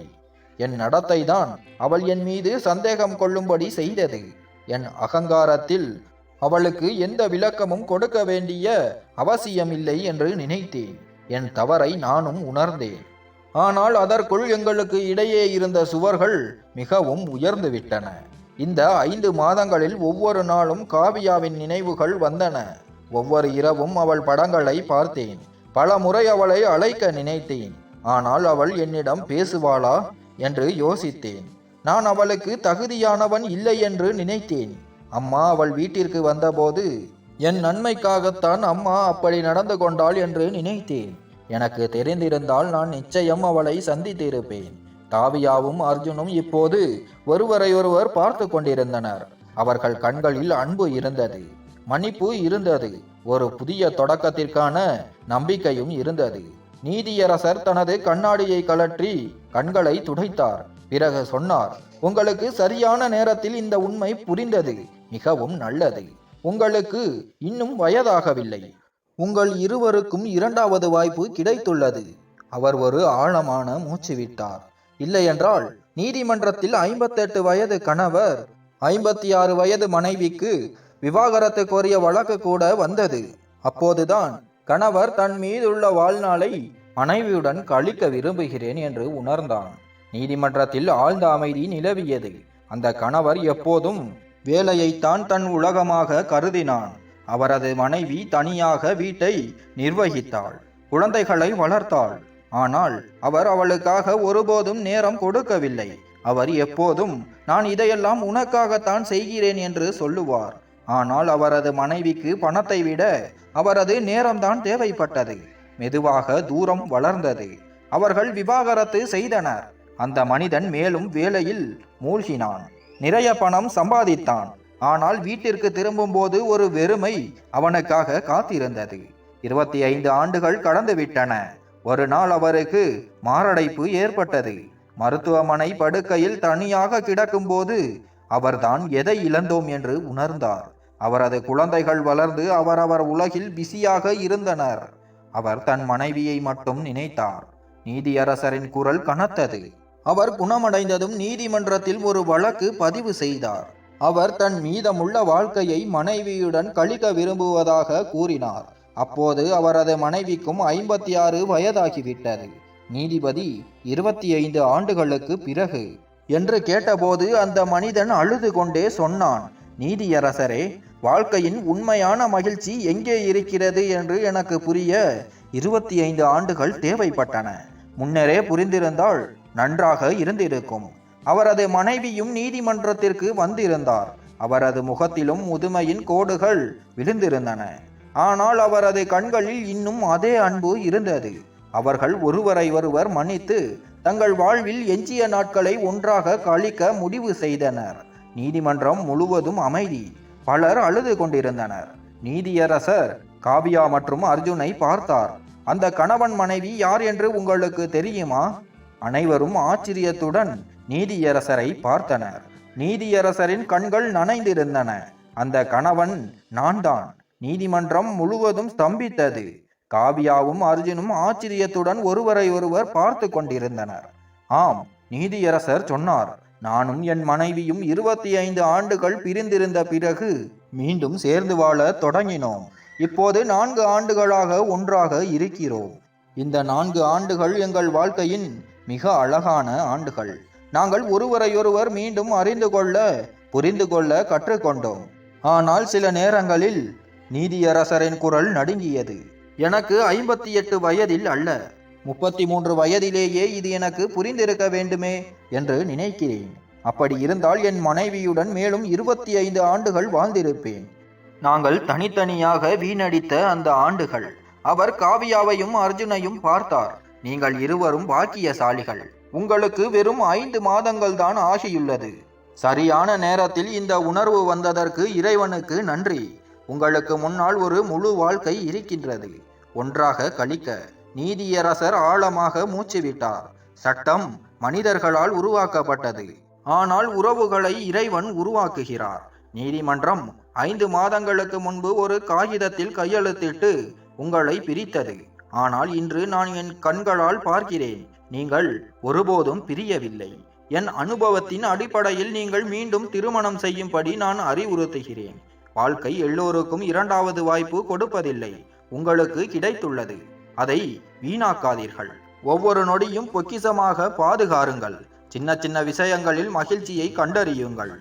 என் நடத்தை தான் அவள் என் மீது சந்தேகம் கொள்ளும்படி செய்தது. என் அகங்காரத்தில் அவளுக்கு எந்த விளக்கமும் கொடுக்க வேண்டிய அவசியமில்லை என்று நினைத்தேன். என் தவறை நானும் உணர்ந்தேன். ஆனால் அதற்குள் எங்களுக்கு இடையே இருந்த சுவர்கள் மிகவும் உயர்ந்து விட்டன. இந்த 5 மாதங்களில் ஒவ்வொரு நாளும் காவியாவின் நினைவுகள் வந்தன. ஒவ்வொரு இரவும் அவள் படங்களை பார்த்தேன். பல முறை அவளை அழைக்க நினைத்தேன். ஆனால் அவள் என்னிடம் பேசுவாளா என்று யோசித்தேன். நான் அவளுக்கு தகுதியானவன் இல்லை என்று நினைத்தேன். அம்மா அவள் வீட்டிற்கு வந்தபோது என் நன்மைக்காகத்தான் அம்மா அப்படி நடந்து கொண்டாள் என்று நினைத்தேன். எனக்கு தெரிந்திருந்தால் நான் நிச்சயம் அவளை சந்தித்திருப்பேன். காவியாவும் அர்ஜுனும் இப்போது ஒருவரையொருவர் பார்த்து கொண்டிருந்தனர். அவர்கள் கண்களில் அன்பு இருந்தது, மன்னிப்பு இருந்தது, ஒரு புதிய தொடக்கத்திற்கான நம்பிக்கையும் இருந்தது. நீதியரசர் தனது கண்ணாடியை கழற்றி கண்களை துடைத்தார். பிறகு சொன்னார், உங்களுக்கு சரியான நேரத்தில் இந்த உண்மை புரிந்தது. மிகவும் நல்லது. உங்களுக்கு இன்னும் வயதாகவில்லை. உங்கள் இருவருக்கும் இரண்டாவது வாய்ப்பு கிடைத்துள்ளது. அவர் ஒரு ஆழமான மூச்சு விட்டார். இல்லையென்றால் நீதிமன்றத்தில் 58 வயது கணவர் 56 வயது மனைவிக்கு விவாகரத்து கோரிய வழக்கு கூட வந்தது. அப்போதுதான் கணவர் தன் மீதுள்ள வாழ்நாளை மனைவியுடன் கழிக்க விரும்புகிறேன் என்று உணர்ந்தான். நீதிமன்றத்தில் ஆழ்ந்த அமைதி நிலவியது. அந்த கணவர் எப்போதும் வேலையைத்தான் தன் உலகமாக கருதினான். அவரது மனைவி தனியாக வீட்டை நிர்வகித்தாள், குழந்தைகளை வளர்த்தாள். ஆனால் அவர் அவளுக்காக ஒருபோதும் நேரம் கொடுக்கவில்லை. அவர் எப்போதும் நான் இதையெல்லாம் உனக்காகத்தான் செய்கிறேன் என்று சொல்லுவார். ஆனால் அவரது மனைவிக்கு பணத்தை விட அவரது நேரம்தான் தேவைப்பட்டது. மெதுவாக தூரம் வளர்ந்தது. அவர்கள் விவாகரத்து செய்தனர். அந்த மனிதன் மேலும் வேலையில் மூழ்கினான். நிறைய பணம் சம்பாதித்தான். ஆனால் வீட்டிற்கு திரும்பும்போது ஒரு வெறுமை அவனுக்காக காத்திருந்தது. 25 ஆண்டுகள் கடந்துவிட்டன. ஒரு நாள் அவருக்கு மாரடைப்பு ஏற்பட்டது. மருத்துவமனை படுக்கையில் தனியாக கிடக்கும்போது அவர்தான் எதை இழந்தோம் என்று உணர்ந்தார். அவரது குழந்தைகள் வளர்ந்து அவரவர் உலகில் பிஸியாக இருந்தனர். அவர் தன் மனைவியை மட்டும் நினைத்தார். நீதியரசரின் குரல் கனத்தது. அவர் குணமடைந்ததும் நீதிமன்றத்தில் ஒரு வழக்கு பதிவு செய்தார். அவர் தன் மீதமுள்ள வாழ்க்கையை மனைவியுடன் கழிக்க விரும்புவதாக கூறினார். அப்போது அவரது மனைவிக்கும் 56 வயதாகிவிட்டது. நீதிபதி 25 ஆண்டுகளுக்கு பிறகு என்று கேட்டபோது அந்த மனிதன் அழுது கொண்டே சொன்னான், நீதியரசரே, வாழ்க்கையின் உண்மையான மகிழ்ச்சி எங்கே இருக்கிறது என்று எனக்கு புரிய 25 ஆண்டுகள் தேவைப்பட்டன. முன்னரே புரிந்திருந்தால் நன்றாக இருந்திருக்கும். அவரது மனைவியும் நீதிமன்றத்திற்கு வந்திருந்தார். அவரது முகத்திலும் முதுமையின் கோடுகள் விழுந்திருந்தன. ஆனால் அவரது கண்களில் இன்னும் அதே அன்பு இருந்தது. அவர்கள் ஒருவரை ஒருவர் மன்னித்து தங்கள் வாழ்வில் எஞ்சிய நாட்களை ஒன்றாக கழிக்க முடிவு செய்தனர். நீதிமன்றம் முழுவதும் அமைதி. பலர் அழுது கொண்டிருந்தனர். நீதியரசர் காவியா மற்றும் அர்ஜுனை பார்த்தார். அந்த கணவன் மனைவி யார் என்று உங்களுக்கு தெரியுமா? அனைவரும் ஆச்சரியத்துடன் நீதியரசரை பார்த்தனர். நீதியரசரின் கண்கள் நனைந்திருந்தன. அந்த கணவன் நான் தான். நீதிமன்றம் முழுவதும் ஸ்தம்பித்தது. காவியாவும் அர்ஜுனும் ஆச்சரியத்துடன் ஒருவரை ஒருவர் பார்த்து கொண்டிருந்தனர். ஆம், நீதியரசர் சொன்னார், நானும் என் மனைவியும் 25 ஆண்டுகள் பிரிந்திருந்த பிறகு மீண்டும் சேர்ந்து வாழ தொடங்கினோம். இப்போது 4 ஆண்டுகளாக ஒன்றாக இருக்கிறோம். இந்த 4 ஆண்டுகள் எங்கள் வாழ்க்கையின் மிக அழகான ஆண்டுகள். நாங்கள் ஒருவரையொருவர் மீண்டும் அறிந்து கொள்ள, புரிந்து கொள்ள கற்றுக்கொண்டோம். ஆனால் சில நேரங்களில் நீதியரசரின் குரல் நடுங்கியது. எனக்கு 58 வயதில் அல்ல, 33 வயதிலேயே இது எனக்கு புரிந்திருக்க வேண்டுமே என்று நினைக்கிறேன். அப்படி இருந்தால் என் மனைவியுடன் மேலும் 25 ஆண்டுகள் வாழ்ந்திருப்பேன். நாங்கள் தனித்தனியாக வீணடித்த அந்த ஆண்டுகள். அவர் காவியாவையும் அர்ஜுனையும் பார்த்தார். நீங்கள் இருவரும் பாக்கியசாலிகள். உங்களுக்கு வெறும் 5 மாதங்கள் தான் ஆகியுள்ளது. சரியான நேரத்தில் இந்த உணர்வு வந்ததற்கு இறைவனுக்கு நன்றி. உங்களுக்கு முன்னால் ஒரு முழு வாழ்க்கை இருக்கின்றது, ஒன்றாக கழிக்க. நீதியரசர் ஆழமாக மூச்சுவிட்டார். சட்டம் மனிதர்களால் உருவாக்கப்பட்டது, ஆனால் உறவுகளை இறைவன் உருவாக்குகிறார். நீதிமன்றம் 5 மாதங்களுக்கு முன்பு ஒரு காகிதத்தில் கையெழுத்திட்டு உங்களை பிரித்தது. ஆனால் இன்று நான் என் கண்களால் பார்க்கிறேன், நீங்கள் ஒருபோதும் பிரியவில்லை. என் அனுபவத்தின் அடிப்படையில் நீங்கள் மீண்டும் திருமணம் செய்யும்படி நான் அறிவுறுத்துகிறேன். வாழ்க்கை எல்லோருக்கும் 2வது வாய்ப்பு கொடுப்பதில்லை. உங்களுக்கு கிடைத்துள்ளது, அதை வீணாக்காதீர்கள். ஒவ்வொரு நொடியும் பொக்கிசமாக பாதுகாருங்கள். சின்ன சின்ன விஷயங்களில் மகிழ்ச்சியை கண்டறியுங்கள்.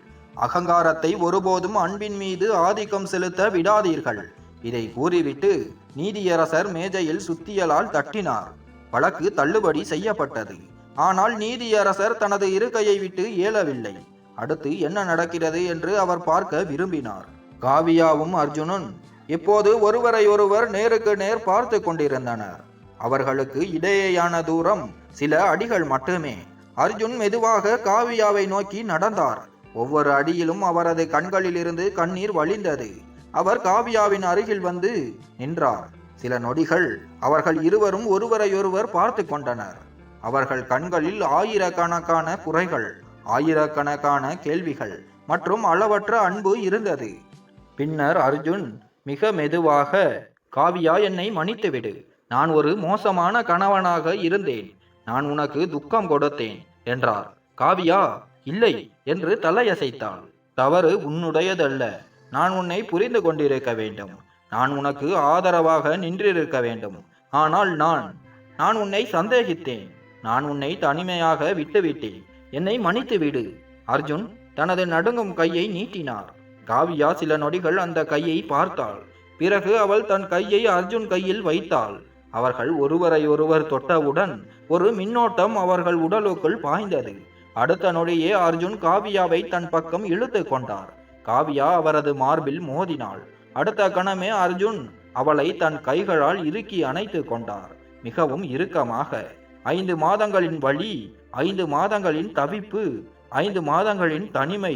அகங்காரத்தை ஒருபோதும் அன்பின் மீது ஆதிக்கம் செலுத்த விடாதீர்கள். இதை கூறிவிட்டு நீதியரசர் மேஜையில் சுத்தியலால் தட்டினார். வழக்கு தள்ளுபடி செய்யப்பட்டது. ஆனால் நீதியரசர் தனது இருக்கையை விட்டு ஏலவில்லை. அடுத்து என்ன நடக்கிறது என்று அவர் பார்க்க விரும்பினார். காவியாவும் அர்ஜுனும் இப்போது ஒருவரை ஒருவர் நேருக்கு நேர் பார்த்து கொண்டிருந்தனர். அவர்களுக்கு இடையேயான தூரம் சில அடிகள் மட்டுமே. அர்ஜுன் மெதுவாக காவியாவை நோக்கி நடந்தார். ஒவ்வொரு அடியிலும் அவரது கண்களிலிருந்து கண்ணீர் வழிந்தது. அவர் காவியாவின் அருகில் வந்து நின்றார். சில நொடிகள் அவர்கள் இருவரும் ஒருவரையொருவர் பார்த்து கொண்டனர். அவர்கள் கண்களில் ஆயிரக்கணக்கான குறைகள், ஆயிரக்கணக்கான கேள்விகள் மற்றும் அளவற்ற அன்பு இருந்தது. பின்னர் அர்ஜுன் மிக மெதுவாக, காவியா, என்னை மன்னித்துவிடு. நான் ஒரு மோசமான கணவனாக இருந்தேன். நான் உனக்கு துக்கம் கொடுத்தேன் என்றார். காவியா இல்லை என்று தலையசைத்தாள். தவறு உன்னுடையதல்ல. நான் உன்னை புரிந்து கொண்டிருக்க வேண்டும். நான் உனக்கு ஆதரவாக நின்றிருக்க வேண்டும். ஆனால் நான் உன்னை சந்தேகித்தேன். நான் உன்னை தனிமையாக விட்டுவிட்டேன். என்னை மன்னித்து விடு. அர்ஜுன் தனது நடுங்கும் கையை நீட்டினார். காவியா சில நொடிகள் அந்த கையை பார்த்தாள். பிறகு அவள் தன் கையை அர்ஜுன் கையில் வைத்தாள். அவர்கள் ஒருவரையொருவர் தொட்டவுடன் ஒரு மின்னோட்டம் அவர்கள் உடலுக்குள் பாய்ந்தது. அடுத்த நொடியே அர்ஜுன் காவியாவை தன் பக்கம் இழுத்து கொண்டார். காவியா அவரது மார்பில் மோதினாள். அடுத்த கணமே அர்ஜுன் அவளை தன் கைகளால் இறுக்கி அணைத்து கொண்டார். மிகவும் இறுக்கமாக. 5 மாதங்களின் வலி, 5 மாதங்களின் தவிப்பு, 5 மாதங்களின் தனிமை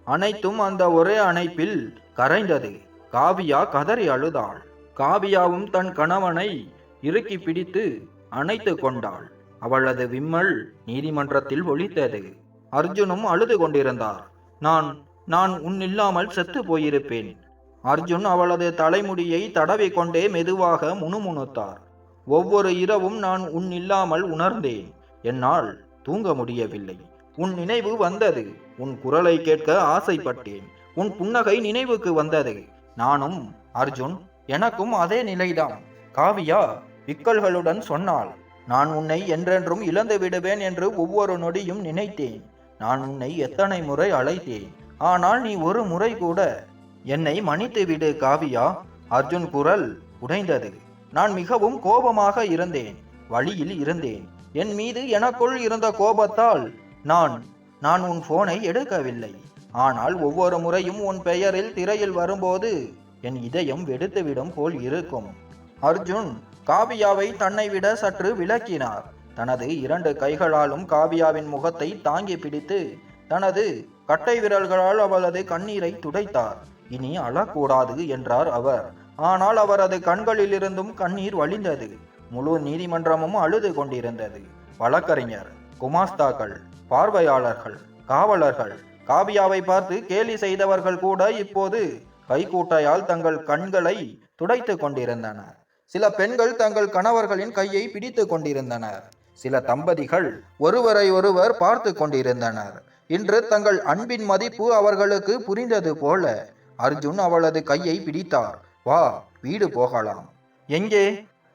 அனைத்தும் அந்த ஒரே அணைப்பில் கரைந்தது. காவியா கதறி அழுதாள். காவியாவும் தன் கணவனை இறுக்கி பிடித்து அணைத்து கொண்டாள். அவளது விம்மல் நீதிமன்றத்தில் ஒலித்தது. அர்ஜுனும் அழுது கொண்டிருந்தார். நான் உன்னில்லாமல் செத்து போயிருப்பேன். அர்ஜுன் அவளது தலைமுடியை தடவி கொண்டே மெதுவாக முணுமுணுத்தார். ஒவ்வொரு இரவும் நான் உன்னில்லாமல் உணர்ந்தேன். என்னால் தூங்க முடியவில்லை. உன் நினைவு வந்தது. உன் குரலை கேட்க ஆசைப்பட்டேன். உன் புன்னகை நினைவுக்கு வந்தது. நானும் அர்ஜுன், எனக்கும் அதே நிலைதான். காவியா விக்கல்களுடன் சொன்னாள். நான் உன்னை என்றென்றும் இழந்து விடுவேன் என்று ஒவ்வொரு நொடியும் நினைத்தேன். நான் உன்னை எத்தனை முறை அழைத்தேன். ஆனால் நீ ஒரு முறை கூட என்னை மன்னித்து விடு காவியா. அர்ஜுன் குரல் உடைந்தது. நான் மிகவும் கோபமாக இருந்தேன். வழியில் இருந்தேன். என் மீது எனக்குள் இருந்த கோபத்தால் நான் உன் போனை எடுக்கவில்லை. ஆனால் ஒவ்வொரு முறையும் உன் பெயரில் திரையில் வரும்போது என் இதயம் வெடித்துவிடும் போல் இருக்கும். அர்ஜுன் காவியாவை தன்னை விட சற்று விலக்கினார். தனது 2 கைகளாலும் காவியாவின் முகத்தை தாங்கி பிடித்து தனது கட்டை விரல்களால் அவளது கண்ணீரை துடைத்தார். இனி அழக்கூடாது என்றார் அவர். ஆனால் அவரது கண்களிலிருந்தும் கண்ணீர் வழிந்தது. முழு நீதிமன்றமும் அழுது கொண்டிருந்தது. வழக்கறிஞர், குமாஸ்தாக்கள், பார்வையாளர்கள், காவலர்கள், காவியாவை பார்த்து கேலி செய்தவர்கள் கூட இப்போது கைக்கூட்டையால் தங்கள் கண்களை துடைத்து கொண்டிருந்தனர். சில பெண்கள் தங்கள் கணவர்களின் கையை பிடித்து கொண்டிருந்தனர். சில தம்பதிகள் ஒருவரை ஒருவர் பார்த்து கொண்டிருந்தனர். இன்று தங்கள் அன்பின் மதிப்பு அவர்களுக்கு புரிந்தது போல அர்ஜுன் அவளது கையை பிடித்தார். வா, வீடு போகலாம். எங்கே?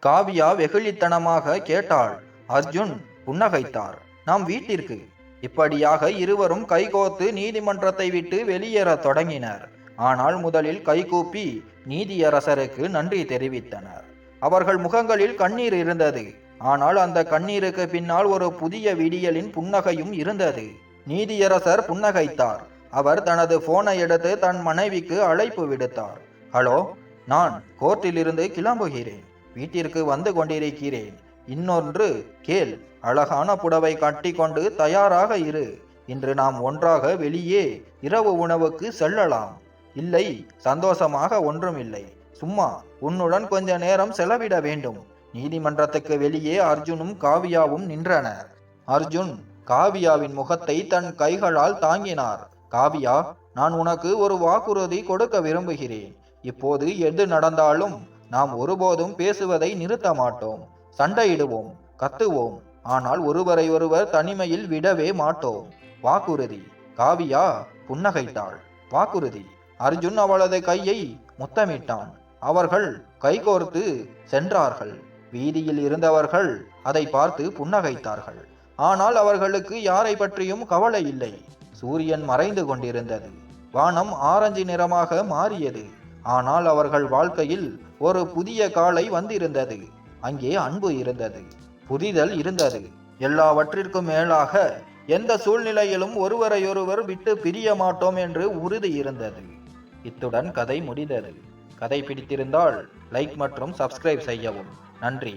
காவியா வெகுளித்தனமாக கேட்டாள். அர்ஜுன் புன்னகைத்தார். நாம் வீட்டிற்கு. இப்படியாக இருவரும் கைகோத்து நீதிமன்றத்தை விட்டு வெளியேற தொடங்கினர். ஆனால் முதலில் கைகூப்பி நீதியரசருக்கு நன்றி தெரிவித்தனர். அவர்கள் முகங்களில் கண்ணீர் இருந்தது. ஆனால் அந்த கண்ணீருக்கு பின்னால் ஒரு புதிய விடியலின் புன்னகையும் இருந்தது. நீதியரசர் புன்னகைத்தார். அவர் தனது போனை எடுத்து தன் மனைவிக்கு அழைப்பு விடுத்தார். ஹலோ, நான் கோர்ட்டிலிருந்து கிளம்புகிறேன். வீட்டிற்கு வந்து கொண்டிருக்கிறேன். இன்னொன்று கேள். அழகான புடவை கட்டி கொண்டு தயாராக இரு. இன்று நாம் ஒன்றாக வெளியே இரவு உணவுக்கு செல்லலாம். இல்லை, சந்தோஷமாக ஒன்றுமில்லை. சும்மா உன்னுடன் கொஞ்ச நேரம் செலவிட வேண்டும். நீதிமன்றத்துக்கு வெளியே அர்ஜுனும் காவியாவும் நின்றனர். அர்ஜுன் காவியாவின் முகத்தை தன் கைகளால் தாங்கினார். காவியா, நான் உனக்கு ஒரு வாக்குறுதி கொடுக்க விரும்புகிறேன். இப்போது எது நடந்தாலும் நாம் ஒருபோதும் பேசுவதை நிறுத்த மாட்டோம். சண்டையிடுவோம், கத்துவோம், ஆனால் ஒருவரை ஒருவர் தனிமையில் விடவே மாட்டோம். வாக்குறுதி. காவியா புன்னகைத்தாள். வாக்குறுதி. அர்ஜுன் அவளது கையை முத்தமிட்டான். அவர்கள் கைகோர்த்து சென்றார்கள். வீதியில் இருந்தவர்கள் அதை பார்த்து புன்னகைத்தார்கள். ஆனால் அவர்களுக்கு யாரை பற்றியும் கவலை இல்லை. சூரியன் மறைந்து கொண்டிருந்தது. வானம் ஆரஞ்சு நிறமாக மாறியது. ஆனால் அவர்கள் வாழ்க்கையில் ஒரு புதிய காலை வந்திருந்தது. அங்கே அன்பு இருந்தது, புரிதல் இருந்தது. எல்லாவற்றிற்கும் மேலாக எந்த சூழ்நிலையிலும் ஒருவரையொருவர் விட்டு பிரிய மாட்டோம் என்று உறுதி இருந்தது. இத்துடன் கதை முடிந்தது. கதை பிடித்திருந்தால் லைக் மற்றும் சப்ஸ்கிரைப் செய்யவும். நன்றி.